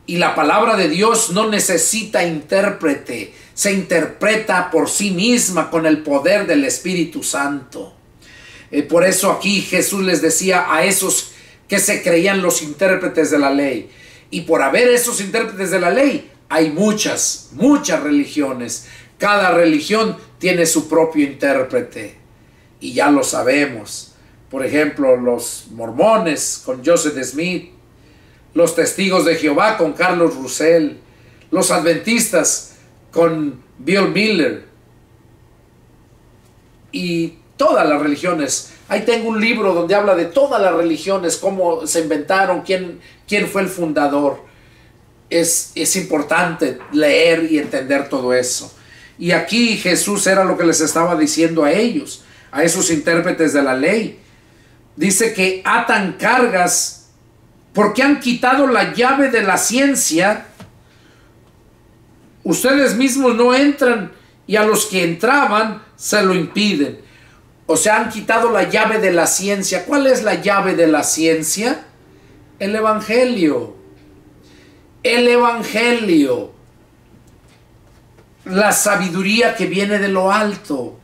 Y la palabra de Dios no necesita intérprete. Se interpreta por sí misma con el poder del Espíritu Santo. Por eso aquí Jesús les decía a esos que se creían los intérpretes de la ley. Y por haber esos intérpretes de la ley, hay muchas religiones. Cada religión tiene su propio intérprete. Y ya lo sabemos. Por ejemplo, los mormones con Joseph Smith, los testigos de Jehová con Carlos Russell, los adventistas con Bill Miller, y todas las religiones. Ahí tengo un libro donde habla de todas las religiones, cómo se inventaron, quién fue el fundador. Es importante leer y entender todo eso. Y aquí Jesús era lo que les estaba diciendo a ellos, a esos intérpretes de la ley. Dice que atan cargas porque han quitado la llave de la ciencia. Ustedes mismos no entran y a los que entraban se lo impiden. O sea, han quitado la llave de la ciencia. ¿Cuál es la llave de la ciencia? El Evangelio. El Evangelio, la sabiduría que viene de lo alto,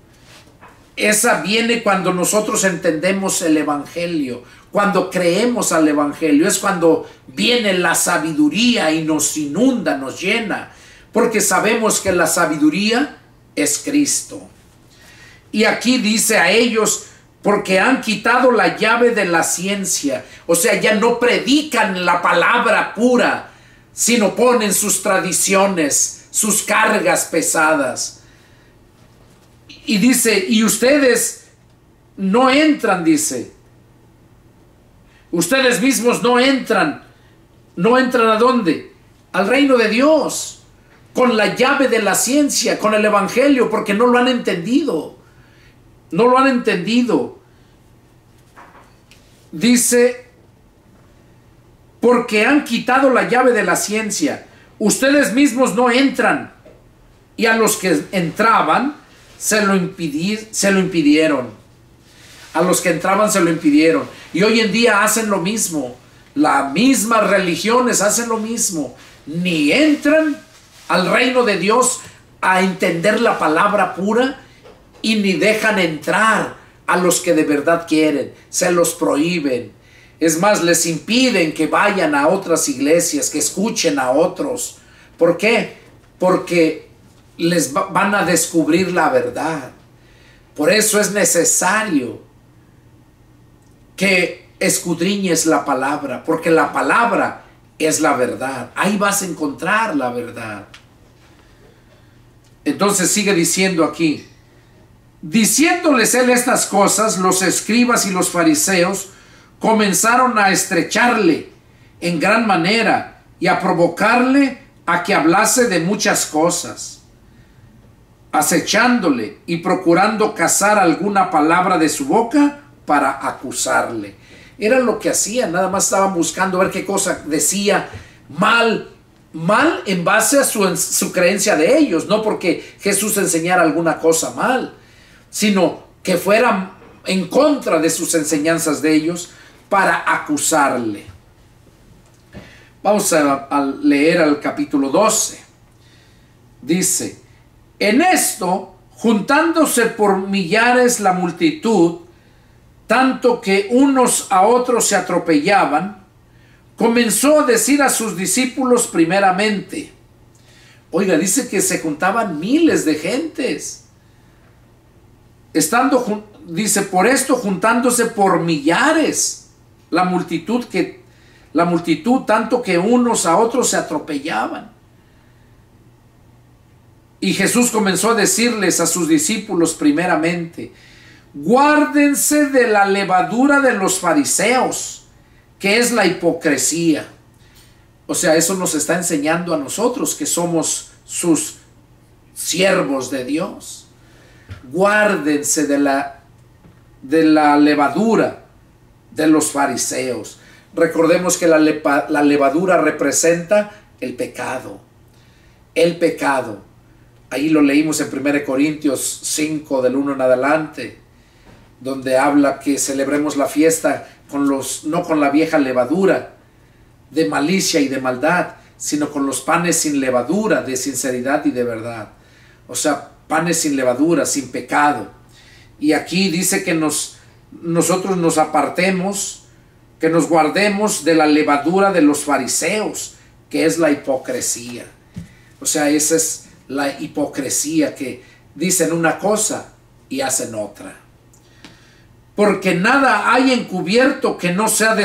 esa viene cuando nosotros entendemos el Evangelio, cuando creemos al Evangelio, es cuando viene la sabiduría y nos inunda, nos llena, porque sabemos que la sabiduría es Cristo. Y aquí dice a ellos, porque han quitado la llave de la ciencia, o sea, ya no predican la palabra pura, sino ponen sus tradiciones, sus cargas pesadas. Y dice, y ustedes no entran, dice. Ustedes mismos no entran. ¿No entran a dónde? Al reino de Dios. Con la llave de la ciencia, con el Evangelio, porque no lo han entendido. No lo han entendido. Dice, porque han quitado la llave de la ciencia. Ustedes mismos no entran. Y a los que entraban, se lo impidieron. A los que entraban se lo impidieron. Y hoy en día hacen lo mismo. Las mismas religiones hacen lo mismo. Ni entran al reino de Dios a entender la palabra pura, y ni dejan entrar a los que de verdad quieren. Se los prohíben. Es más, les impiden que vayan a otras iglesias, que escuchen a otros. ¿Por qué? Porque les van a descubrir la verdad. Por eso es necesario que escudriñes la palabra, porque la palabra es la verdad. Ahí vas a encontrar la verdad. Entonces sigue diciendo aquí, diciéndoles él estas cosas, los escribas y los fariseos comenzaron a estrecharle en gran manera y a provocarle a que hablase de muchas cosas, acechándole y procurando cazar alguna palabra de su boca para acusarle. Era lo que hacían, nada más estaban buscando ver qué cosa decía mal en base a su creencia de ellos, no porque Jesús enseñara alguna cosa mal, sino que fueran en contra de sus enseñanzas de ellos para acusarle. Vamos a leer al capítulo 12. Dice, en esto, juntándose por millares la multitud, tanto que unos a otros se atropellaban, comenzó a decir a sus discípulos primeramente. Oiga, dice que se juntaban miles de gentes. Dice, por esto juntándose por millares la multitud, tanto que unos a otros se atropellaban. Y Jesús comenzó a decirles a sus discípulos primeramente, guárdense de la levadura de los fariseos, que es la hipocresía. O sea, eso nos está enseñando a nosotros que somos sus siervos de Dios. Guárdense de la levadura de los fariseos. Recordemos que la levadura representa el pecado. El pecado. Ahí lo leímos en 1 Corintios 5, del 1 en adelante, donde habla que celebremos la fiesta no con la vieja levadura de malicia y de maldad, sino con los panes sin levadura, de sinceridad y de verdad. O sea, panes sin levadura, sin pecado. Y aquí dice que nosotros nos apartemos, que nos guardemos de la levadura de los fariseos, que es la hipocresía. O sea, esa es la hipocresía, que dicen una cosa y hacen otra. Porque nada hay encubierto que no haya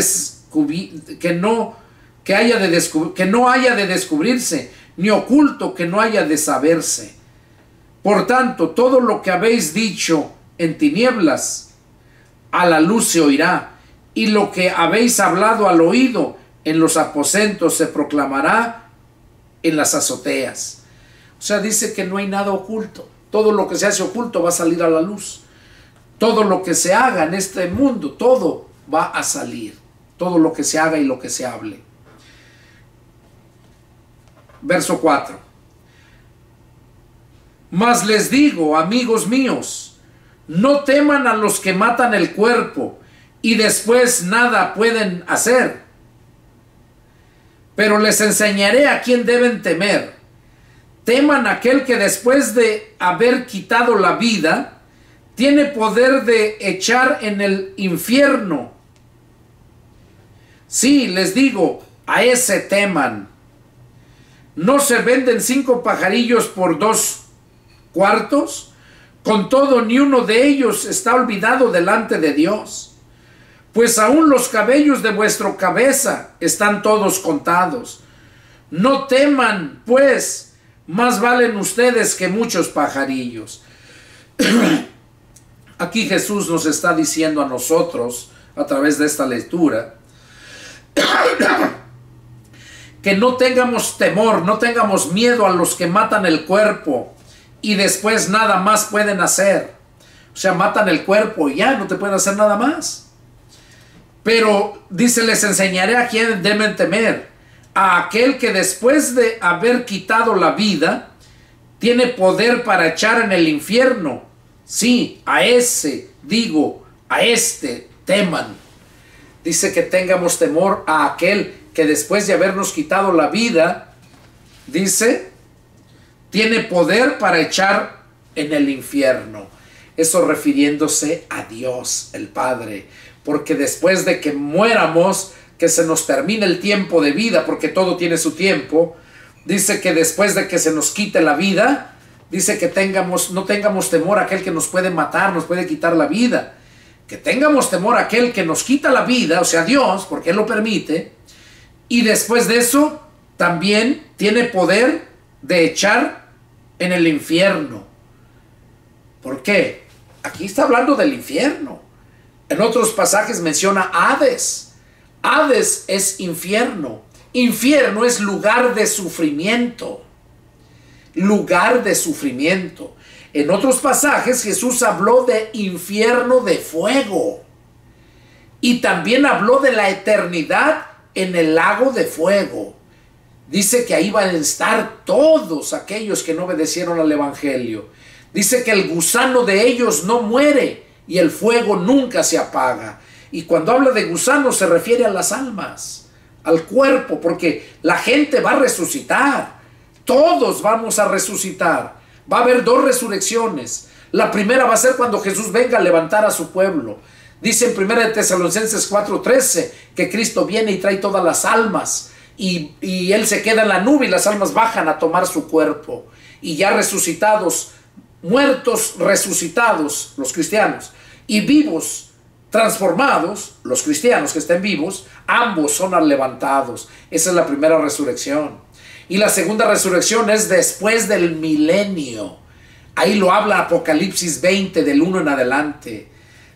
de descubrirse, ni oculto que no haya de saberse. Por tanto, todo lo que habéis dicho en tinieblas, a la luz se oirá, y lo que habéis hablado al oído en los aposentos se proclamará en las azoteas. O sea, dice que no hay nada oculto. Todo lo que se hace oculto va a salir a la luz. Todo lo que se haga en este mundo, todo va a salir. Todo lo que se haga y lo que se hable. Verso 4. Mas les digo, amigos míos, no teman a los que matan el cuerpo y después nada pueden hacer. pero les enseñaré a quién deben temer. Teman a aquel que después de haber quitado la vida, tiene poder de echar en el infierno. Sí, les digo, a ese teman. ¿No se venden 5 pajarillos por 2 cuartos? Con todo, ni uno de ellos está olvidado delante de Dios. Pues aún los cabellos de vuestra cabeza están todos contados. No teman, pues, más valen ustedes que muchos pajarillos. Aquí Jesús nos está diciendo a nosotros, a través de esta lectura, que no tengamos temor, no tengamos miedo a los que matan el cuerpo y después nada más pueden hacer. O sea, matan el cuerpo y ya no te pueden hacer nada más. Pero dice, les enseñaré a quién deben temer. A aquel que después de haber quitado la vida, tiene poder para echar en el infierno. Sí, a ese, digo, a este teman. Dice que tengamos temor a aquel que después de habernos quitado la vida, dice, tiene poder para echar en el infierno. Eso refiriéndose a Dios, el Padre. Porque después de que muéramos, que se nos termine el tiempo de vida, porque todo tiene su tiempo, dice que después de que se nos quite la vida, dice que no tengamos temor a aquel que nos puede matar, nos puede quitar la vida. Que tengamos temor a aquel que nos quita la vida, o sea, Dios, porque Él lo permite. Y después de eso, también tiene poder de echar en el infierno. ¿Por qué? Aquí está hablando del infierno. En otros pasajes menciona Hades. Hades es infierno. Infierno es lugar de sufrimiento. Lugar de sufrimiento. En otros pasajes Jesús habló de infierno de fuego. Y también habló de la eternidad en el lago de fuego. Dice que ahí van a estar todos aquellos que no obedecieron al Evangelio. Dice que el gusano de ellos no muere y el fuego nunca se apaga. Y cuando habla de gusano se refiere a las almas, al cuerpo, porque la gente va a resucitar. Todos vamos a resucitar. Va a haber 2 resurrecciones. La primera va a ser cuando Jesús venga a levantar a su pueblo. Dice en 1 Tesalonicenses 4:13 que Cristo viene y trae todas las almas. Y Él se queda en la nube y las almas bajan a tomar su cuerpo. Y ya resucitados, muertos resucitados, los cristianos, y vivos transformados, los cristianos que estén vivos, ambos son levantados. Esa es la primera resurrección. Y la segunda resurrección es después del milenio. Ahí lo habla Apocalipsis 20, del 1 en adelante.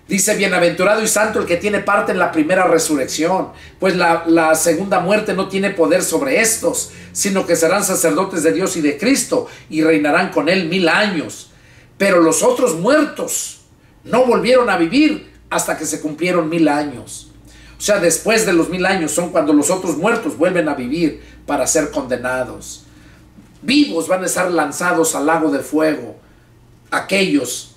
Dice, bienaventurado y santo el que tiene parte en la primera resurrección, pues la segunda muerte no tiene poder sobre estos, sino que serán sacerdotes de Dios y de Cristo, y reinarán con Él 1000 años. Pero los otros muertos no volvieron a vivir hasta que se cumplieron 1000 años. O sea, después de los 1000 años son cuando los otros muertos vuelven a vivir para ser condenados. Vivos van a estar lanzados al lago de fuego aquellos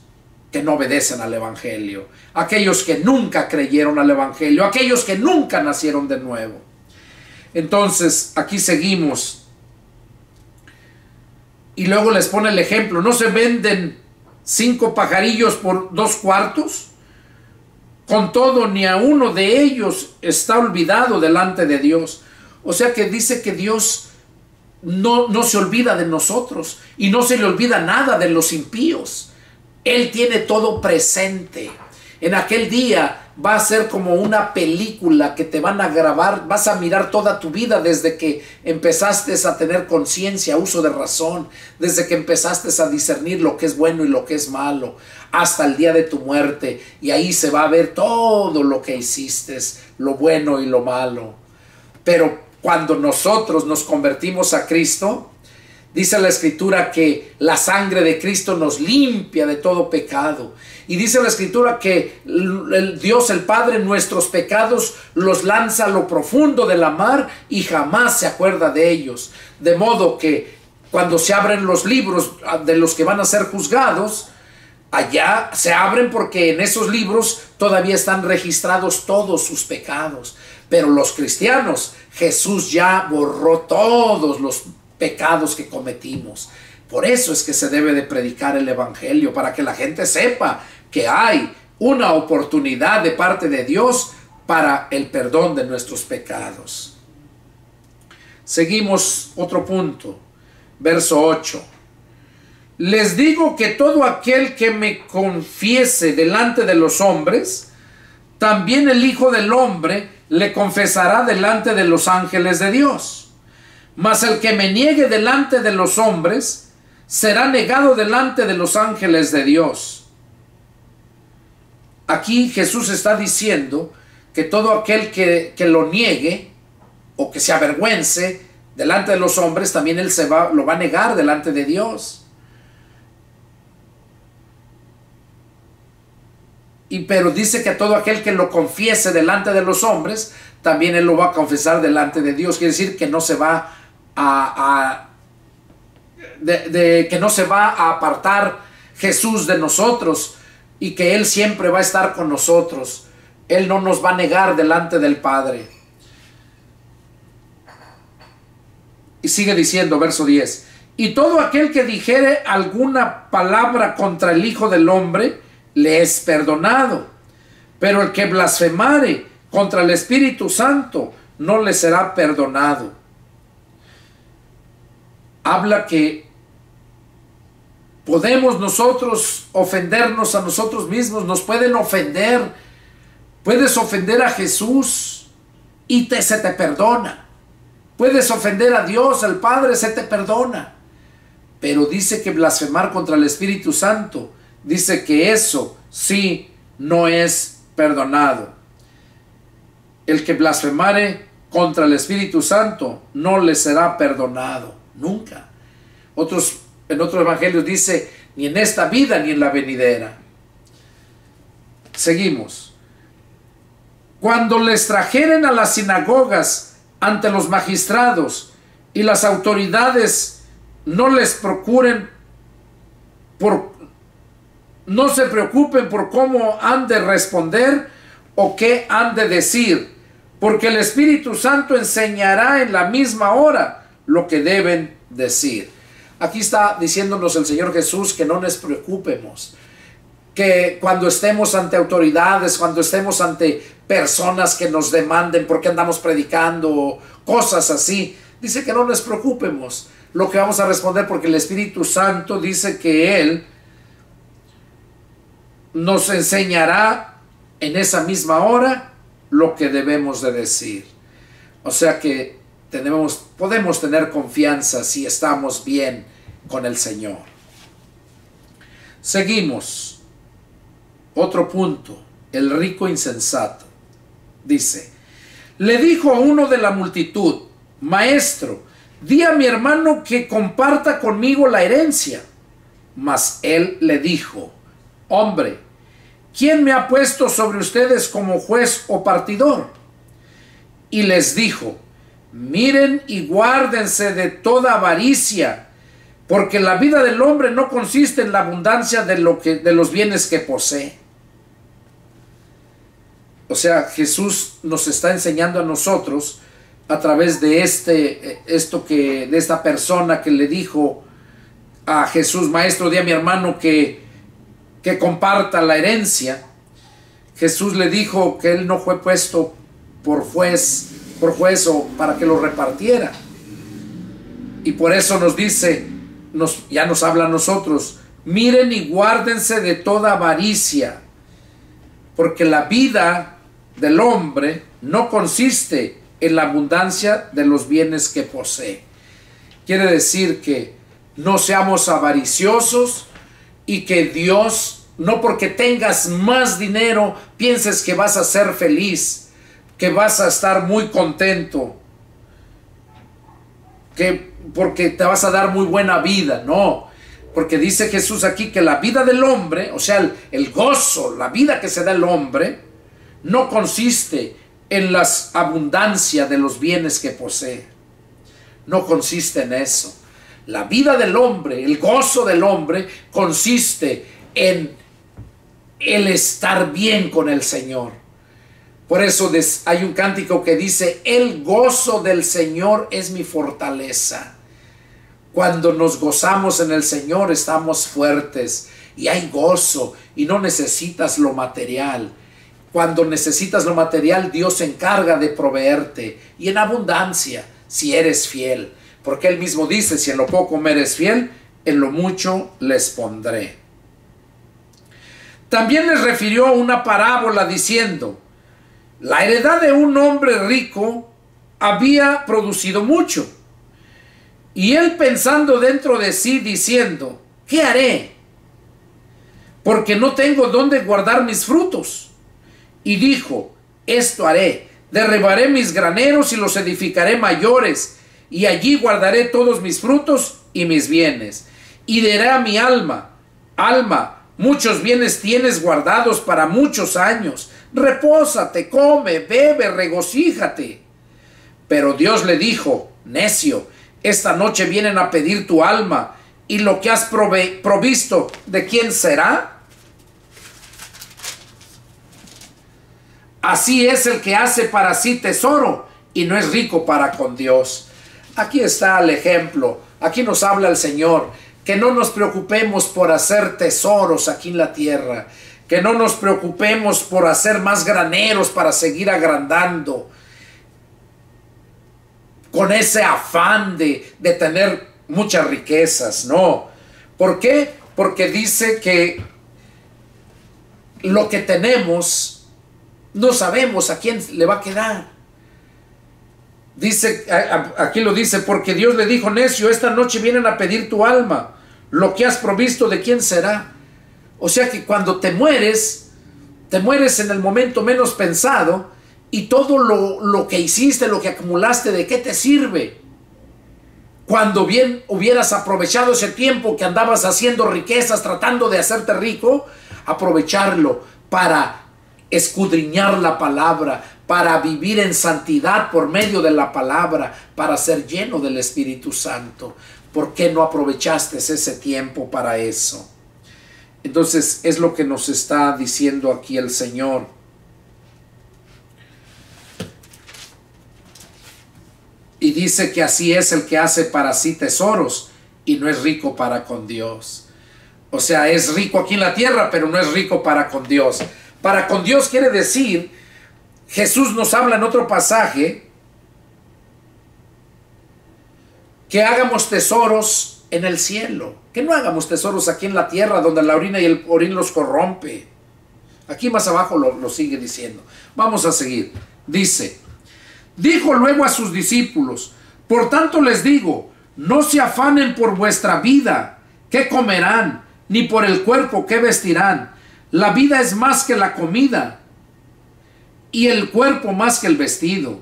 que no obedecen al Evangelio, aquellos que nunca creyeron al Evangelio, aquellos que nunca nacieron de nuevo. Entonces, aquí seguimos. Y luego les pone el ejemplo. ¿No se venden 5 pajarillos por 2 cuartos? Con todo, ni a uno de ellos está olvidado delante de Dios. O sea que dice que Dios no se olvida de nosotros y no se le olvida nada de los impíos. Él tiene todo presente. En aquel día va a ser como una película que te van a grabar. Vas a mirar toda tu vida desde que empezaste a tener conciencia, uso de razón, desde que empezaste a discernir lo que es bueno y lo que es malo, hasta el día de tu muerte. Y ahí se va a ver todo lo que hiciste, lo bueno y lo malo. Pero cuando nosotros nos convertimos a Cristo, dice la Escritura que la sangre de Cristo nos limpia de todo pecado. Y dice la Escritura que Dios el Padre nuestros pecados los lanza a lo profundo de la mar y jamás se acuerda de ellos. De modo que cuando se abren los libros de los que van a ser juzgados, allá se abren porque en esos libros todavía están registrados todos sus pecados. Pero los cristianos, Jesús ya borró todos los pecados que cometimos. Por eso es que se debe de predicar el evangelio, para que la gente sepa que hay una oportunidad de parte de Dios para el perdón de nuestros pecados. Seguimos otro punto, verso 8. Les digo que todo aquel que me confiese delante de los hombres, también el Hijo del Hombre le confesará delante de los ángeles de Dios. Mas el que me niegue delante de los hombres, será negado delante de los ángeles de Dios. Aquí Jesús está diciendo que todo aquel que lo niegue o que se avergüence delante de los hombres, también él lo va a negar delante de Dios. Pero dice que todo aquel que lo confiese delante de los hombres, también él lo va a confesar delante de Dios. Quiere decir que no se va que no se va a apartar Jesús de nosotros, y que él siempre va a estar con nosotros. Él no nos va a negar delante del Padre. Y sigue diciendo, verso 10. Y todo aquel que dijere alguna palabra contra el Hijo del Hombre, le es perdonado. Pero el que blasfemare contra el Espíritu Santo, no le será perdonado. Habla que podemos nosotros ofendernos a nosotros mismos. Nos pueden ofender. Puedes ofender a Jesús y se te perdona. Puedes ofender a Dios, al Padre, se te perdona. Pero dice que blasfemar contra el Espíritu Santo, dice que eso sí no es perdonado. El que blasfemare contra el Espíritu Santo no le será perdonado nunca. En otros evangelios dice, ni en esta vida ni en la venidera. Seguimos. Cuando les trajeren a las sinagogas ante los magistrados y las autoridades, no se preocupen por cómo han de responder o qué han de decir, porque el Espíritu Santo enseñará en la misma hora lo que deben decir. Aquí está diciéndonos el Señor Jesús que no nos preocupemos, que cuando estemos ante autoridades, cuando estemos ante personas que nos demanden por qué andamos predicando, cosas así, dice que no nos preocupemos lo que vamos a responder, porque el Espíritu Santo dice que Él nos enseñará en esa misma hora lo que debemos de decir. O sea que podemos tener confianza si estamos bien con el Señor. Seguimos. Otro punto, el rico insensato. Dice, le dijo a uno de la multitud, Maestro, di a mi hermano que comparta conmigo la herencia. Mas él le dijo, Hombre, ¿quién me ha puesto sobre ustedes como juez o partidor? Y les dijo, miren y guárdense de toda avaricia, porque la vida del hombre no consiste en la abundancia de los bienes que posee. O sea, Jesús nos está enseñando a nosotros a través de de esta persona que le dijo a Jesús, Maestro, di a mi hermano que comparta la herencia. Jesús le dijo que él no fue puesto por juez o para que lo repartiera. Y por eso nos dice, ya nos habla a nosotros, miren y guárdense de toda avaricia, porque la vida del hombre no consiste en la abundancia de los bienes que posee. Quiere decir que no seamos avariciosos y que Dios, no porque tengas más dinero, pienses que vas a ser feliz, que vas a estar muy contento, porque te vas a dar muy buena vida. No, porque dice Jesús aquí que la vida del hombre, o sea, el gozo, la vida que se da el hombre, no consiste en la abundancia de los bienes que posee. No consiste en eso. La vida del hombre, el gozo del hombre, consiste en el estar bien con el Señor. Por eso hay un cántico que dice: el gozo del Señor es mi fortaleza. Cuando nos gozamos en el Señor estamos fuertes y hay gozo y no necesitas lo material. Cuando necesitas lo material, Dios se encarga de proveerte y en abundancia si eres fiel. Porque Él mismo dice: si en lo poco me eres fiel, en lo mucho les pondré. También les refirió una parábola diciendo: la heredad de un hombre rico había producido mucho. Y él pensando dentro de sí, diciendo: ¿qué haré? Porque no tengo dónde guardar mis frutos. Y dijo: esto haré, derribaré mis graneros y los edificaré mayores, y allí guardaré todos mis frutos y mis bienes. Y diré a mi alma: alma, muchos bienes tienes guardados para muchos años. Repósate, come, bebe, regocíjate. Pero Dios le dijo: necio, esta noche vienen a pedir tu alma, y lo que has provisto, ¿de quién será? Así es el que hace para sí tesoro y no es rico para con Dios. Aquí está el ejemplo. Aquí nos habla el Señor. Que no nos preocupemos por hacer tesoros aquí en la tierra. Que no nos preocupemos por hacer más graneros para seguir agrandando. Con ese afán de tener muchas riquezas. No. ¿Por qué? Porque dice que lo que tenemos no sabemos a quién le va a quedar. Dice, aquí lo dice: porque Dios le dijo: necio, esta noche vienen a pedir tu alma, lo que has provisto, ¿de quién será? O sea que cuando te mueres en el momento menos pensado, y todo lo que hiciste, lo que acumulaste, ¿de qué te sirve? Cuando bien hubieras aprovechado ese tiempo que andabas haciendo riquezas, tratando de hacerte rico, aprovecharlo para escudriñar la palabra, para vivir en santidad por medio de la palabra, para ser lleno del Espíritu Santo. ¿Por qué no aprovechaste ese tiempo para eso? Entonces es lo que nos está diciendo aquí el Señor. Y dice que así es el que hace para sí tesoros y no es rico para con Dios. O sea, es rico aquí en la tierra, pero no es rico para con Dios. Para con Dios quiere decir, Jesús nos habla en otro pasaje, que hagamos tesoros en el cielo. Que no hagamos tesoros aquí en la tierra, donde la orina y el orín los corrompe. Aquí más abajo lo sigue diciendo. Vamos a seguir. Dice: dijo luego a sus discípulos: por tanto les digo, no se afanen por vuestra vida, qué comerán, ni por el cuerpo, qué vestirán. La vida es más que la comida, y el cuerpo más que el vestido.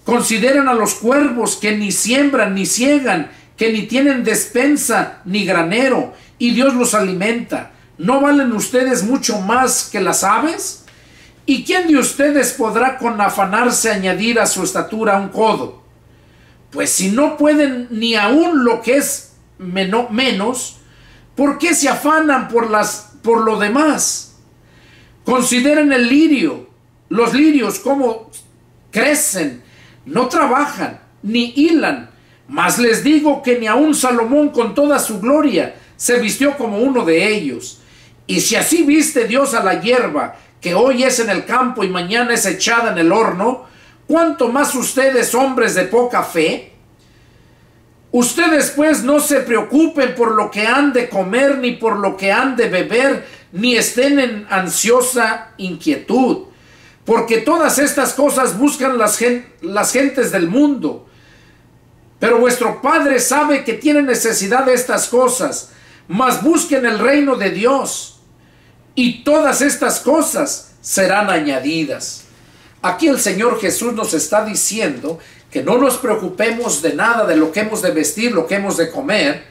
Consideren a los cuervos, que ni siembran ni siegan, que ni tienen despensa ni granero, y Dios los alimenta. ¿No valen ustedes mucho más que las aves? ¿Y quién de ustedes podrá con afanarse añadir a su estatura un codo? Pues si no pueden ni aún lo que es menos, ¿por qué se afanan por lo demás? Consideren el lirio, los lirios cómo crecen, no trabajan ni hilan, mas les digo que ni aun Salomón con toda su gloria se vistió como uno de ellos. Y si así viste Dios a la hierba, que hoy es en el campo y mañana es echada en el horno, ¿cuánto más ustedes, hombres de poca fe? Ustedes pues no se preocupen por lo que han de comer, ni por lo que han de beber, ni estén en ansiosa inquietud, porque todas estas cosas buscan las gentes del mundo. Pero vuestro Padre sabe que tienen necesidad de estas cosas, mas busquen el reino de Dios, y todas estas cosas serán añadidas. Aquí el Señor Jesús nos está diciendo que no nos preocupemos de nada, de lo que hemos de vestir, lo que hemos de comer.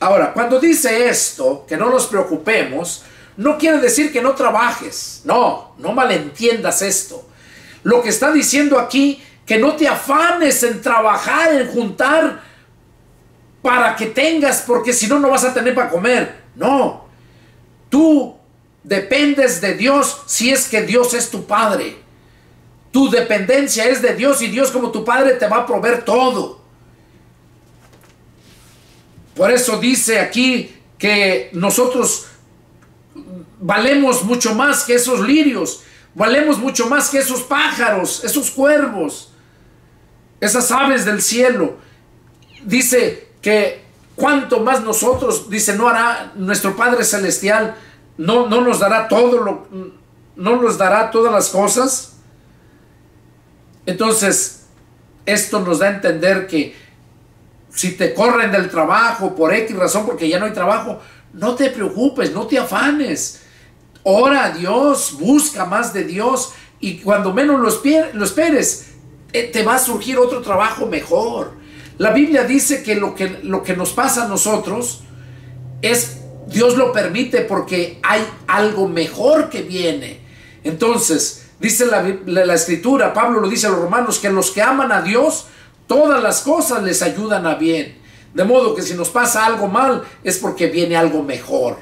Ahora, cuando dice esto, que no nos preocupemos, no quiere decir que no trabajes. No malentiendas esto. Lo que está diciendo aquí, que no te afanes en trabajar, en juntar para que tengas, porque si no, no vas a tener para comer. No, tú dependes de Dios si es que Dios es tu Padre. Tu dependencia es de Dios y Dios como tu Padre te va a proveer todo. Por eso dice aquí que nosotros valemos mucho más que esos lirios, valemos mucho más que esos pájaros, esos cuervos, esas aves del cielo. Dice que cuanto más nosotros, dice, no hará nuestro Padre Celestial, no nos dará todo no nos dará todas las cosas. Entonces, esto nos da a entender que si te corren del trabajo por X razón, porque ya no hay trabajo, no te preocupes, no te afanes. Ora a Dios, busca más de Dios y cuando menos lo esperes, te va a surgir otro trabajo mejor. La Biblia dice que lo que nos pasa a nosotros Dios lo permite porque hay algo mejor que viene. Entonces, dice la Escritura, Pablo lo dice a los romanos, que los que aman a Dios, todas las cosas les ayudan a bien. De modo que si nos pasa algo mal, es porque viene algo mejor.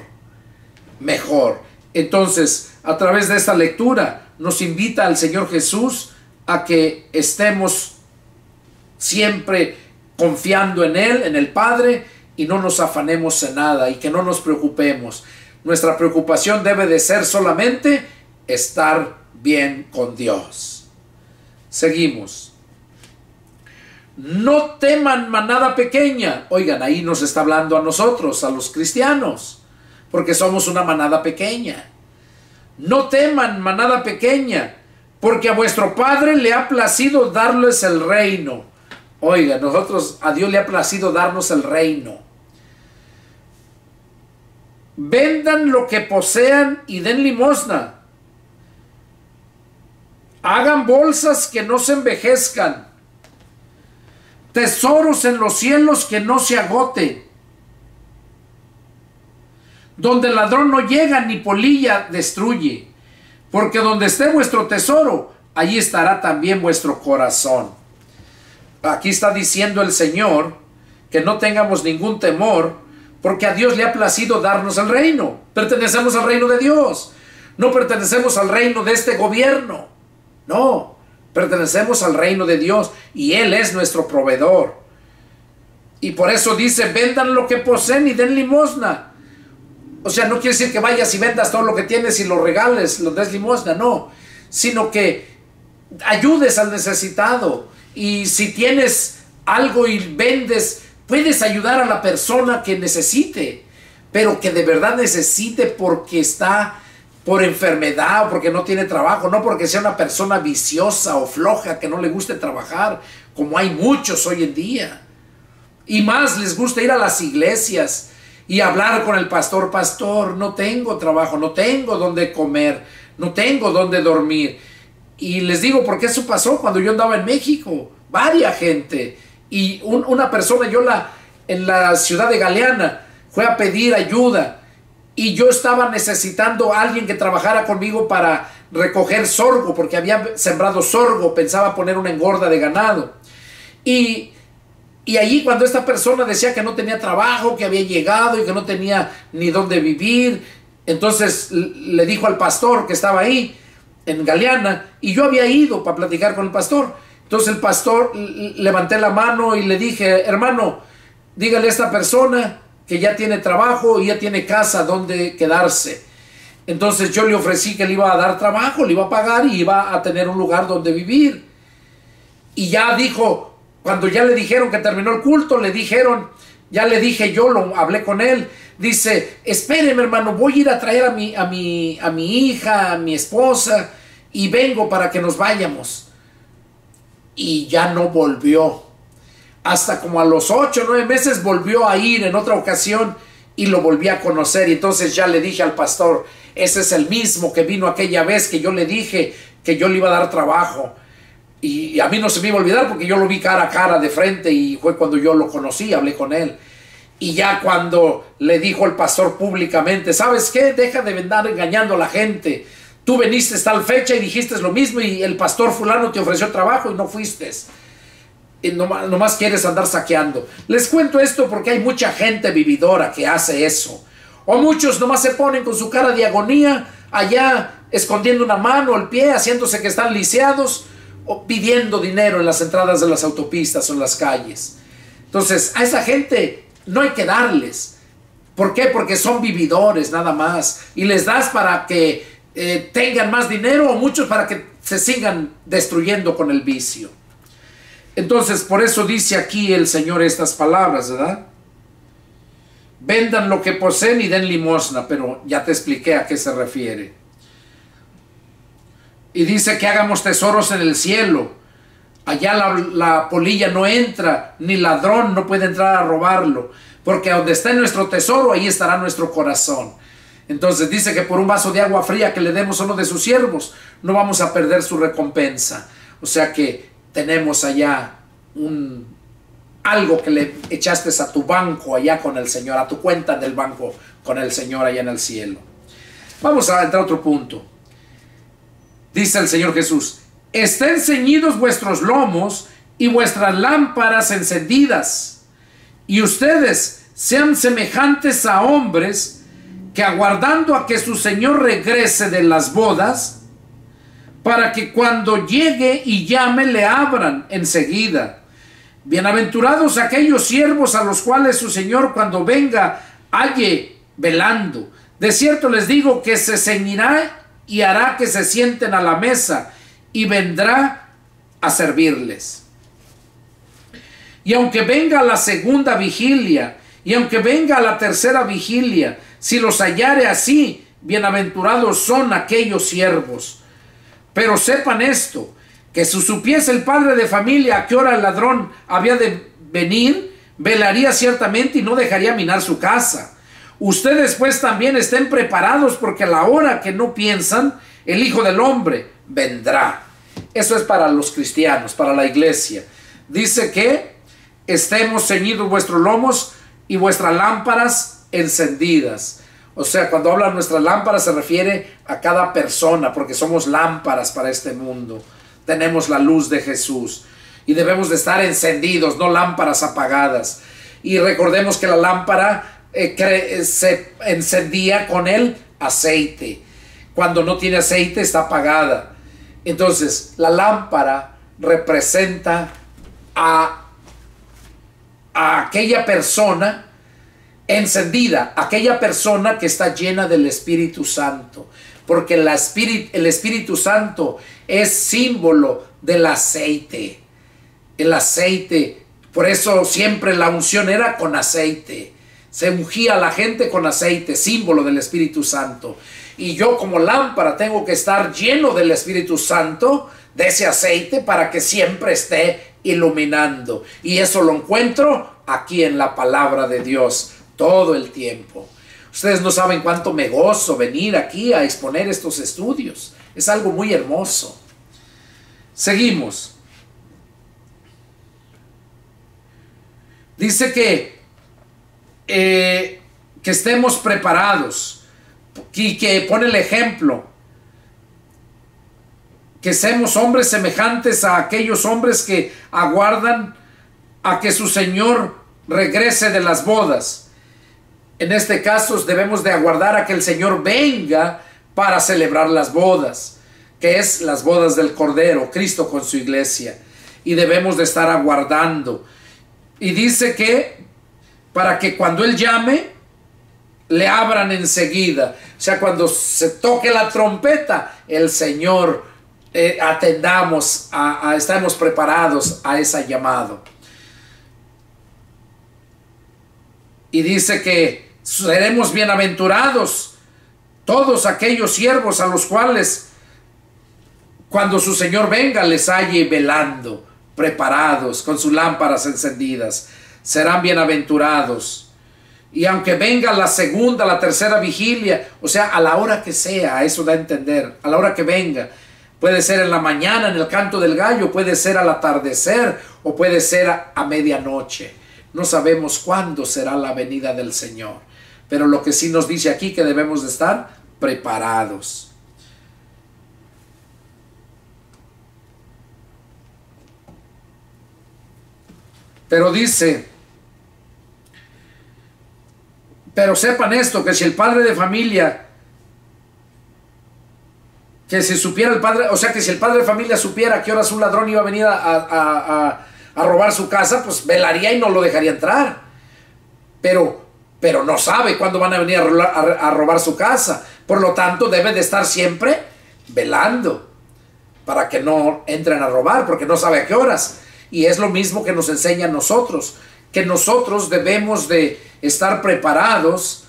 Mejor. Entonces, a través de esta lectura, nos invita al Señor Jesús a que estemos siempre confiando en Él, en el Padre, y no nos afanemos en nada y que no nos preocupemos. Nuestra preocupación debe de ser solamente estar bien con Dios. Seguimos. No teman manada pequeña. Oigan, ahí nos está hablando a nosotros, a los cristianos, porque somos una manada pequeña. No teman manada pequeña, porque a vuestro Padre le ha placido darles el reino. Oigan, a Dios le ha placido darnos el reino. Vendan lo que posean y den limosna. Hagan bolsas que no se envejezcan, tesoros en los cielos que no se agoten, donde el ladrón no llega ni polilla destruye, porque donde esté vuestro tesoro, allí estará también vuestro corazón. Aquí está diciendo el Señor que no tengamos ningún temor, porque a Dios le ha placido darnos el reino. Pertenecemos al reino de Dios, no pertenecemos al reino de este gobierno. No, pertenecemos al reino de Dios y Él es nuestro proveedor. Y por eso dice, vendan lo que poseen y den limosna. O sea, no quiere decir que vayas y vendas todo lo que tienes y lo regales, lo des limosna, no. Sino que ayudes al necesitado. Y si tienes algo y vendes, puedes ayudar a la persona que necesite, pero que de verdad necesite porque está por enfermedad o porque no tiene trabajo, no porque sea una persona viciosa o floja que no le guste trabajar, como hay muchos hoy en día. Y más les gusta ir a las iglesias y hablar con el pastor. Pastor, no tengo trabajo, no tengo dónde comer, no tengo dónde dormir. Y les digo, porque eso pasó cuando yo andaba en México, varia gente. Y una persona, en la ciudad de Galeana, fue a pedir ayuda. Y yo estaba necesitando a alguien que trabajara conmigo para recoger sorgo, porque había sembrado sorgo, pensaba poner una engorda de ganado. Y allí cuando esta persona decía que no tenía trabajo, que había llegado y que no tenía ni dónde vivir, entonces le dijo al pastor que estaba ahí, en Galeana, y yo había ido para platicar con el pastor. Entonces el pastor, levanté la mano y le dije, hermano, dígale a esta persona que ya tiene trabajo y ya tiene casa donde quedarse. Entonces yo le ofrecí que le iba a dar trabajo, le iba a pagar y iba a tener un lugar donde vivir. Y ya dijo, cuando ya le dijeron que terminó el culto, ya le dije yo, hablé con él, dice, espéreme hermano, voy a ir a traer a mi hija, a mi esposa, y vengo para que nos vayamos. Y ya no volvió. Hasta como a los 8 o 9 meses volvió a ir en otra ocasión y lo volví a conocer. Y entonces ya le dije al pastor, ese es el mismo que vino aquella vez que yo le dije que yo le iba a dar trabajo. Y a mí no se me iba a olvidar porque yo lo vi cara a cara de frente y fue cuando yo lo conocí, hablé con él. Y ya cuando le dijo el pastor públicamente, ¿sabes qué? Deja de andar engañando a la gente. Tú viniste tal fecha y dijiste lo mismo y el pastor fulano te ofreció trabajo y no fuiste. Y nomás quieres andar saqueando. Les cuento esto porque hay mucha gente vividora que hace eso. O muchos nomás se ponen con su cara de agonía allá escondiendo una mano, el pie, haciéndose que están lisiados o pidiendo dinero en las entradas de las autopistas o en las calles. Entonces, a esa gente no hay que darles. ¿Por qué? Porque son vividores nada más. Y les das para que tengan más dinero, o muchos para que se sigan destruyendo con el vicio. Entonces, por eso dice aquí el Señor estas palabras, ¿verdad? Vendan lo que poseen y den limosna, pero ya te expliqué a qué se refiere. Y dice que hagamos tesoros en el cielo. Allá la polilla no entra, ni ladrón no puede entrar a robarlo, porque donde está nuestro tesoro, ahí estará nuestro corazón. Entonces dice que por un vaso de agua fría que le demos a uno de sus siervos, no vamos a perder su recompensa. O sea que tenemos allá algo que le echaste a tu banco allá con el Señor, a tu cuenta del banco con el Señor allá en el cielo. Vamos a entrar a otro punto. Dice el Señor Jesús: estén ceñidos vuestros lomos y vuestras lámparas encendidas, y ustedes sean semejantes a hombres que, aguardando a que su Señor regrese de las bodas, para que cuando llegue y llame le abran enseguida. Bienaventurados aquellos siervos a los cuales su Señor cuando venga halle velando. De cierto les digo que se ceñirá y hará que se sienten a la mesa, y vendrá a servirles. Y aunque venga la segunda vigilia, y aunque venga la tercera vigilia, si los hallare así, bienaventurados son aquellos siervos. Pero sepan esto, que si supiese el padre de familia a qué hora el ladrón había de venir, velaría ciertamente y no dejaría minar su casa. Ustedes pues también estén preparados, porque a la hora que no piensan, el Hijo del Hombre vendrá. Eso es para los cristianos, para la iglesia. Dice que estemos ceñidos vuestros lomos y vuestras lámparas encendidas. O sea, cuando habla de nuestras lámparas se refiere a cada persona, porque somos lámparas para este mundo. Tenemos la luz de Jesús y debemos de estar encendidos, no lámparas apagadas. Y recordemos que la lámpara se encendía con el aceite. Cuando no tiene aceite está apagada. Entonces la lámpara representa a aquella persona encendida, aquella persona que está llena del Espíritu Santo, porque el Espíritu Santo es símbolo del aceite. El aceite, por eso siempre la unción era con aceite. Se ungía a la gente con aceite, símbolo del Espíritu Santo. Y yo como lámpara tengo que estar lleno del Espíritu Santo, de ese aceite, para que siempre esté iluminando. Y eso lo encuentro aquí en la palabra de Dios todo el tiempo. Ustedes no saben cuánto me gozo venir aquí a exponer estos estudios. Es algo muy hermoso. Seguimos. Dice que estemos preparados, y que pone el ejemplo, que seamos hombres semejantes a aquellos hombres que aguardan a que su Señor regrese de las bodas. En este caso debemos de aguardar a que el Señor venga para celebrar las bodas, que es las bodas del Cordero, Cristo con su iglesia, y debemos de estar aguardando. Y dice que para que cuando Él llame, le abran enseguida. O sea, cuando se toque la trompeta, el Señor atendamos, estamos preparados a ese llamado. Y dice que seremos bienaventurados todos aquellos siervos a los cuales cuando su Señor venga les halle velando, preparados, con sus lámparas encendidas. Serán bienaventurados. Y aunque venga la segunda, la tercera vigilia, o sea, a la hora que sea, eso da a entender, a la hora que venga, puede ser en la mañana, en el canto del gallo, puede ser al atardecer, o puede ser a medianoche. No sabemos cuándo será la venida del Señor, pero lo que sí nos dice aquí que debemos de estar preparados. Pero dice: pero sepan esto, que si el padre de familia que si supiera el padre, o sea, que si el padre de familia supiera a qué horas un ladrón iba a venir a robar su casa, pues velaría y no lo dejaría entrar. Pero no sabe cuándo van a venir a robar su casa. Por lo tanto, debe de estar siempre velando para que no entren a robar, porque no sabe a qué horas. Y es lo mismo que nos enseña a nosotros, que nosotros debemos de estar preparados,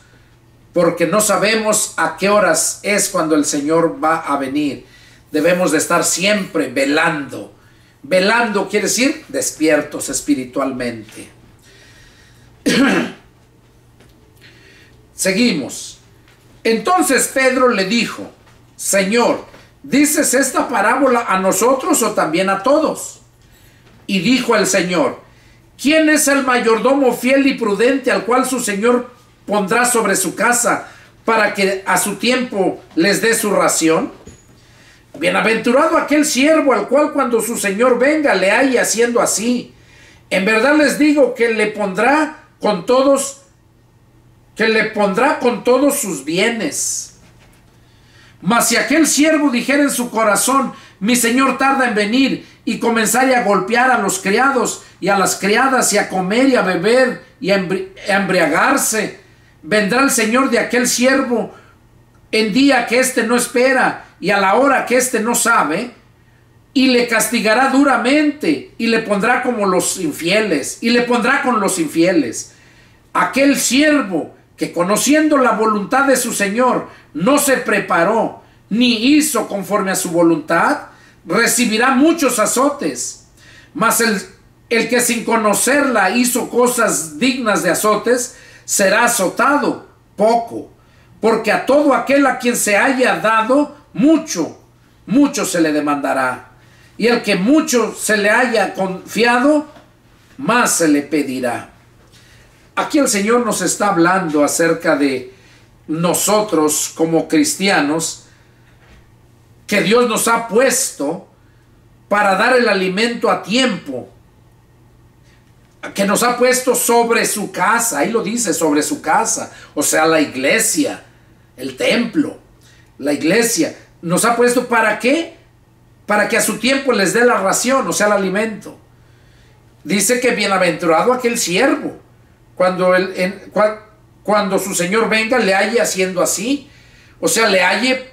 porque no sabemos a qué horas es cuando el Señor va a venir. Debemos de estar siempre velando. Velando quiere decir despiertos espiritualmente. Seguimos. Entonces Pedro le dijo: Señor, ¿dices esta parábola a nosotros o también a todos? Y dijo el Señor: ¿quién es el mayordomo fiel y prudente al cual su Señor pondrá sobre su casa para que a su tiempo les dé su ración? Bienaventurado aquel siervo al cual cuando su Señor venga le halle haciendo así. En verdad les digo que le pondrá con todos sus bienes. Mas si aquel siervo dijera en su corazón: mi Señor tarda en venir, y comenzare a golpear a los criados y a las criadas, y a comer y a beber y a embriagarse, vendrá el Señor de aquel siervo en día que éste no espera y a la hora que éste no sabe, y le castigará duramente, y le pondrá como los infieles, y le pondrá con los infieles. Aquel siervo que, conociendo la voluntad de su Señor, no se preparó ni hizo conforme a su voluntad, recibirá muchos azotes. Mas el que sin conocerla hizo cosas dignas de azotes, será azotado poco, porque a todo aquel a quien se haya dado mucho, mucho se le demandará, y el que mucho se le haya confiado, más se le pedirá. Aquí el Señor nos está hablando acerca de nosotros como cristianos, que Dios nos ha puesto para dar el alimento a tiempo, que nos ha puesto sobre su casa. Ahí lo dice, sobre su casa, o sea, la iglesia, el templo, la iglesia. Nos ha puesto ¿para qué? Para que a su tiempo les dé la ración, o sea, el alimento. Dice que bienaventurado aquel siervo, cuando su Señor venga, le halle haciendo así, o sea, le halle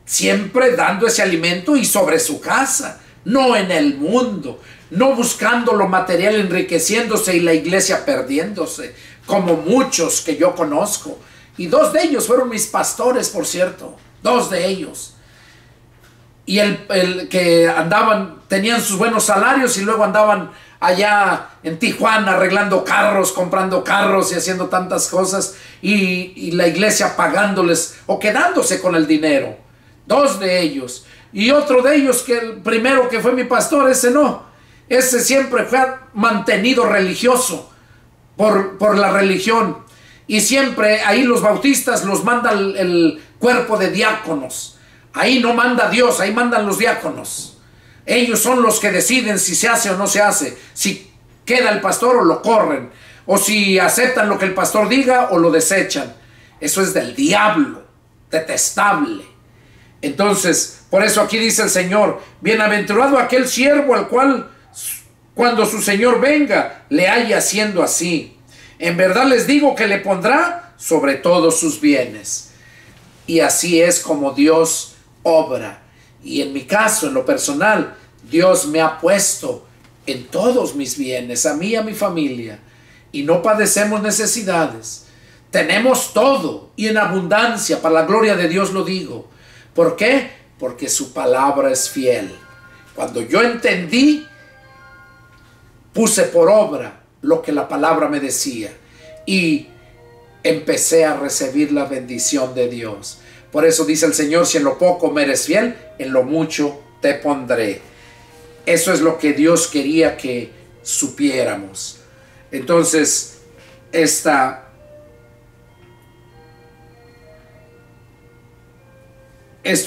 siempre dando ese alimento y sobre su casa, no en el mundo, no buscando lo material, enriqueciéndose y la iglesia perdiéndose, como muchos que yo conozco. Y 2 de ellos fueron mis pastores, por cierto, 2 de ellos. Y el que andaban, tenían sus buenos salarios y luego andaban allá en Tijuana arreglando carros, comprando carros y haciendo tantas cosas, y la iglesia pagándoles o quedándose con el dinero. 2 de ellos. Y otro de ellos, que el primero que fue mi pastor, ese no. Ese siempre fue mantenido religioso por la religión. Y siempre ahí los bautistas los manda el cuerpo de diáconos. Ahí no manda Dios, ahí mandan los diáconos. Ellos son los que deciden si se hace o no se hace, si queda el pastor o lo corren, o si aceptan lo que el pastor diga o lo desechan. Eso es del diablo, detestable. Entonces, por eso aquí dice el Señor: bienaventurado aquel siervo al cual cuando su Señor venga le haya haciendo así. En verdad les digo que le pondrá sobre todos sus bienes. Y así es como Dios obra. Y en mi caso, en lo personal, Dios me ha puesto en todos mis bienes, a mí y a mi familia. Y no padecemos necesidades. Tenemos todo y en abundancia, para la gloria de Dios lo digo. ¿Por qué? Porque su palabra es fiel. Cuando yo entendí, puse por obra lo que la palabra me decía y empecé a recibir la bendición de Dios. Por eso dice el Señor: si en lo poco me eres fiel, en lo mucho te pondré. Eso es lo que Dios quería que supiéramos. Entonces, esto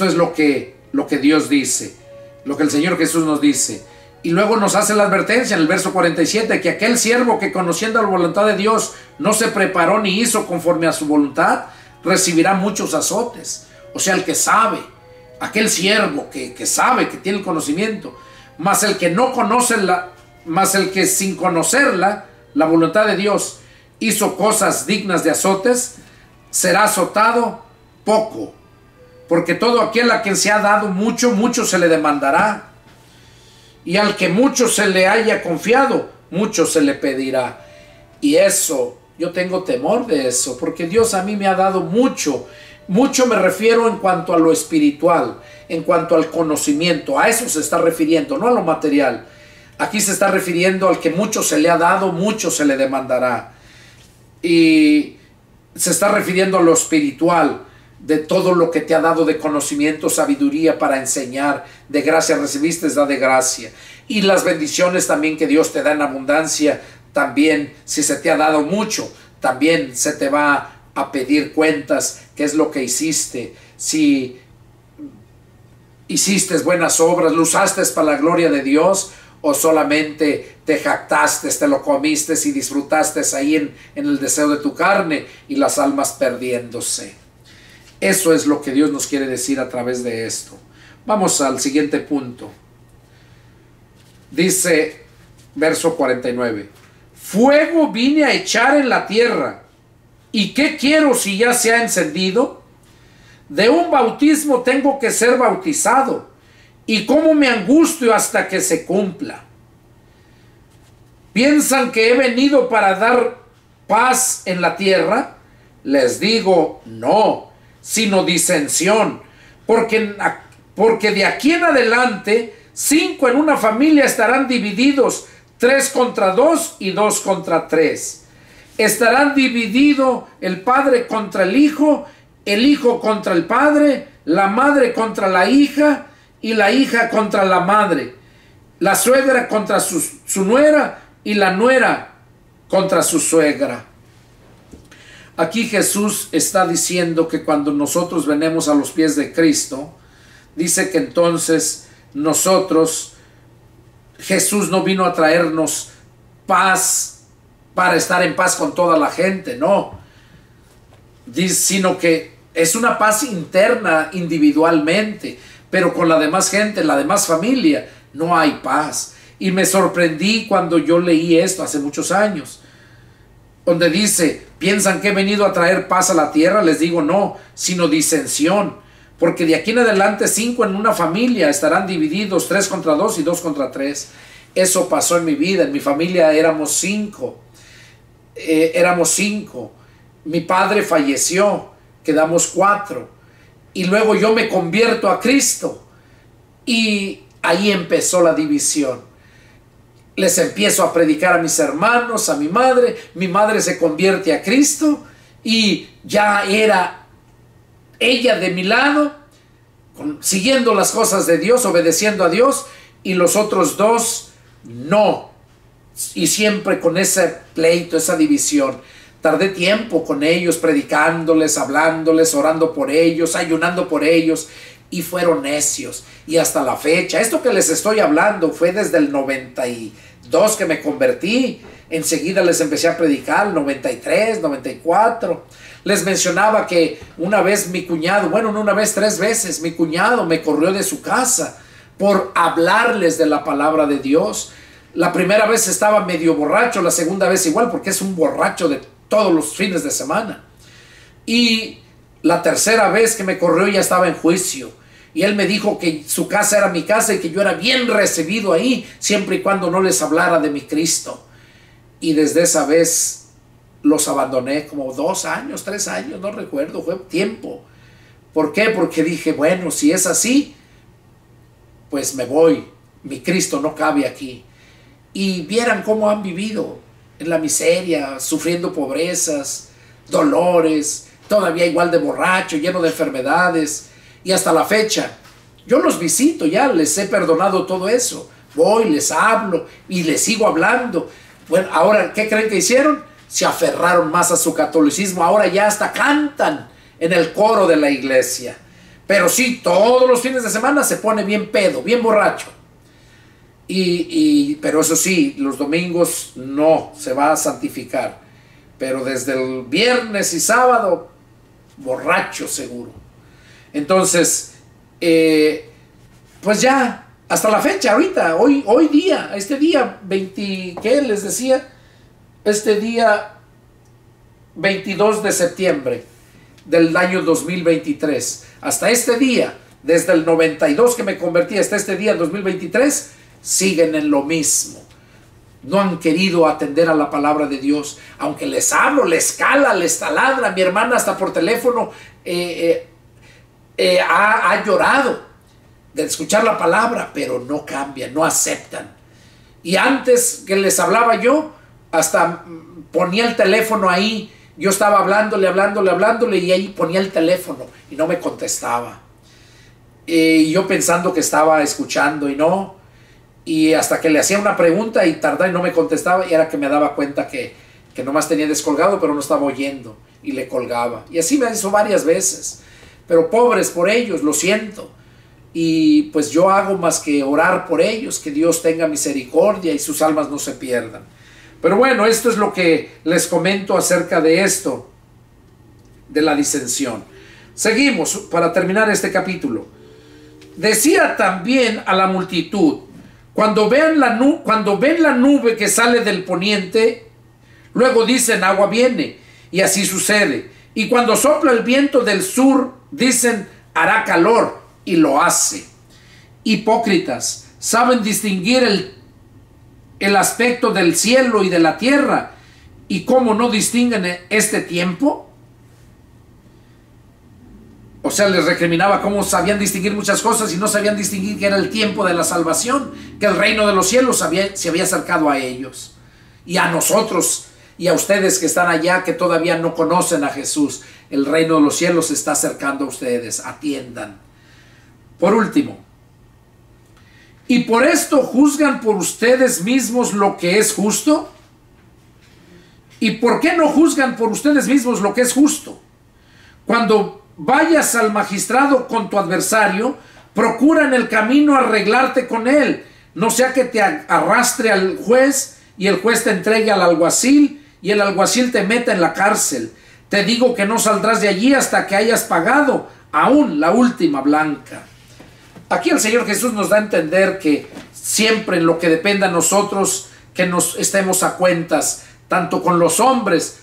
es lo que Dios dice, lo que el Señor Jesús nos dice. Y luego nos hace la advertencia en el verso 47, que aquel siervo que, conociendo la voluntad de Dios, no se preparó ni hizo conforme a su voluntad, recibirá muchos azotes. O sea, el que sabe, aquel siervo que sabe, que tiene el conocimiento, mas el que no conoce mas el que sin conocerla, la voluntad de Dios, hizo cosas dignas de azotes, será azotado poco, porque todo aquel a quien se ha dado mucho, mucho se le demandará, y al que mucho se le haya confiado, mucho se le pedirá. Y eso, yo tengo temor de eso, porque Dios a mí me ha dado mucho. Mucho me refiero en cuanto a lo espiritual, en cuanto al conocimiento. A eso se está refiriendo, no a lo material. Aquí se está refiriendo al que mucho se le ha dado, mucho se le demandará. Y se está refiriendo a lo espiritual, de todo lo que te ha dado de conocimiento, sabiduría para enseñar. De gracia recibiste, da de gracia. Y las bendiciones también que Dios te da en abundancia, también si se te ha dado mucho, también se te va a pedir cuentas, qué es lo que hiciste, si hiciste buenas obras, lo usaste para la gloria de Dios, o solamente te jactaste, te lo comiste y disfrutaste ahí en el deseo de tu carne y las almas perdiéndose. Eso es lo que Dios nos quiere decir a través de esto. Vamos al siguiente punto. Dice, verso 49, fuego vine a echar en la tierra, ¿y qué quiero si ya se ha encendido? De un bautismo tengo que ser bautizado, y cómo me angustio hasta que se cumpla. ¿Piensan que he venido para dar paz en la tierra? Les digo, no, sino disensión, porque de aquí en adelante 5 en una familia estarán divididos, 3 contra 2 y 2 contra 3. Estarán divididos el padre contra el hijo contra el padre, la madre contra la hija y la hija contra la madre, la suegra contra su nuera y la nuera contra su suegra. Aquí Jesús está diciendo que cuando nosotros venimos a los pies de Cristo, dice que entonces Jesús no vino a traernos paz para estar en paz con toda la gente, no, sino que es una paz interna individualmente, pero con la demás gente, la demás familia, no hay paz. Y me sorprendí cuando yo leí esto hace muchos años, donde dice, ¿piensan que he venido a traer paz a la tierra? Les digo, no, sino disensión, porque de aquí en adelante 5 en una familia estarán divididos, 3 contra 2 y 2 contra 3. Eso pasó en mi vida, en mi familia éramos 5. Mi padre falleció, quedamos 4. Y luego yo me convierto a Cristo. Y ahí empezó la división. Les empiezo a predicar a mis hermanos, a mi madre se convierte a Cristo. Y ya era ella de mi lado, siguiendo las cosas de Dios, obedeciendo a Dios. Y los otros 2 no. Y siempre con ese pleito, esa división. Tardé tiempo con ellos, predicándoles, hablándoles, orando por ellos, ayunando por ellos, y fueron necios. Y hasta la fecha, esto que les estoy hablando fue desde el 92 que me convertí. Enseguida les empecé a predicar, 93, 94. Les mencionaba que una vez mi cuñado, bueno, no una vez, 3 veces, mi cuñado me corrió de su casa por hablarles de la palabra de Dios. La primera vez estaba medio borracho, la segunda vez igual, porque es un borracho de todos los fines de semana. Y la tercera vez que me corrió ya estaba en juicio. Y él me dijo que su casa era mi casa y que yo era bien recibido ahí, siempre y cuando no les hablara de mi Cristo. Y desde esa vez los abandoné como 2 años, 3 años, no recuerdo, fue tiempo. ¿Por qué? Porque dije, bueno, si es así, pues me voy. Mi Cristo no cabe aquí. Y vieran cómo han vivido en la miseria, sufriendo pobrezas, dolores, todavía igual de borracho, lleno de enfermedades. Y hasta la fecha, yo los visito ya, les he perdonado todo eso. Voy, les hablo y les sigo hablando. Bueno, ahora, ¿qué creen que hicieron? Se aferraron más a su catolicismo. Ahora ya hasta cantan en el coro de la iglesia. Pero sí, todos los fines de semana se pone bien pedo, bien borracho. Pero eso sí, los domingos no, se va a santificar. Pero desde el viernes y sábado, borracho seguro. Entonces, pues ya, hasta la fecha, ahorita, hoy día, este día 20, ¿qué les decía? Este día 22 de septiembre del año 2023, hasta este día, desde el 92 que me convertí hasta este día 2023, siguen en lo mismo. No han querido atender a la palabra de Dios, aunque les hablo, les cala, les taladra. Mi hermana hasta por teléfono ha llorado de escuchar la palabra, pero no cambian, no aceptan. Y antes que les hablaba yo, hasta ponía el teléfono ahí. Yo estaba hablándole y ahí ponía el teléfono y no me contestaba. Y yo pensando que estaba escuchando y no. Y hasta que le hacía una pregunta y tardaba y no me contestaba, y era que me daba cuenta que nomás tenía descolgado, pero no estaba oyendo, y le colgaba. Y así me hizo varias veces. Pero pobres por ellos, lo siento. Y pues yo hago más que orar por ellos, que Dios tenga misericordia y sus almas no se pierdan. Pero bueno, esto es lo que les comento acerca de esto, de la disensión. Seguimos para terminar este capítulo. Decía también a la multitud: cuando ven la nube que sale del poniente, luego dicen agua viene, y así sucede. Y cuando sopla el viento del sur, dicen hará calor, y lo hace. Hipócritas, saben distinguir el aspecto del cielo y de la tierra, y cómo no distinguen este tiempo. O sea, les recriminaba cómo sabían distinguir muchas cosas y no sabían distinguir que era el tiempo de la salvación, que el reino de los cielos se había acercado a ellos. Y a nosotros y a ustedes que están allá, que todavía no conocen a Jesús, el reino de los cielos se está acercando a ustedes. Atiendan. Por último, ¿y por esto juzgan por ustedes mismos lo que es justo? ¿Y por qué no juzgan por ustedes mismos lo que es justo? Cuando vayas al magistrado con tu adversario, procura en el camino arreglarte con él, no sea que te arrastre al juez y el juez te entregue al alguacil y el alguacil te meta en la cárcel. Te digo que no saldrás de allí hasta que hayas pagado aún la última blanca. Aquí el Señor Jesús nos da a entender que siempre en lo que dependa de nosotros, que nos estemos a cuentas, tanto con los hombres,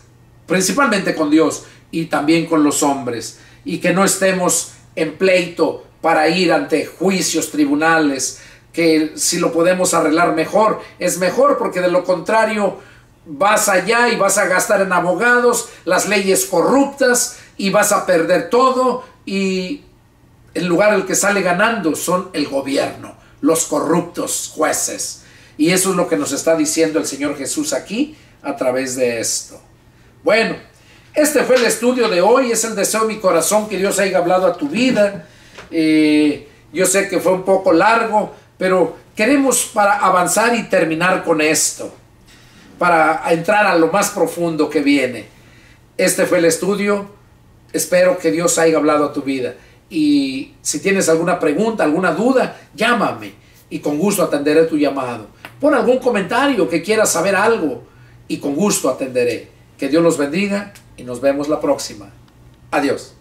principalmente con Dios, y también con los hombres, y que no estemos en pleito para ir ante juicios, tribunales, que si lo podemos arreglar mejor, es mejor, porque de lo contrario vas allá y vas a gastar en abogados, las leyes corruptas, y vas a perder todo, y el lugar el que sale ganando son el gobierno, los corruptos jueces. Y eso es lo que nos está diciendo el Señor Jesús aquí a través de esto. Bueno, este fue el estudio de hoy. Es el deseo de mi corazón que Dios haya hablado a tu vida. Yo sé que fue un poco largo, pero queremos para avanzar y terminar con esto, para entrar a lo más profundo que viene. Este fue el estudio. Espero que Dios haya hablado a tu vida. Y si tienes alguna pregunta, alguna duda, llámame y con gusto atenderé tu llamado. Pon algún comentario que quieras saber algo y con gusto atenderé. Que Dios los bendiga y nos vemos la próxima. Adiós.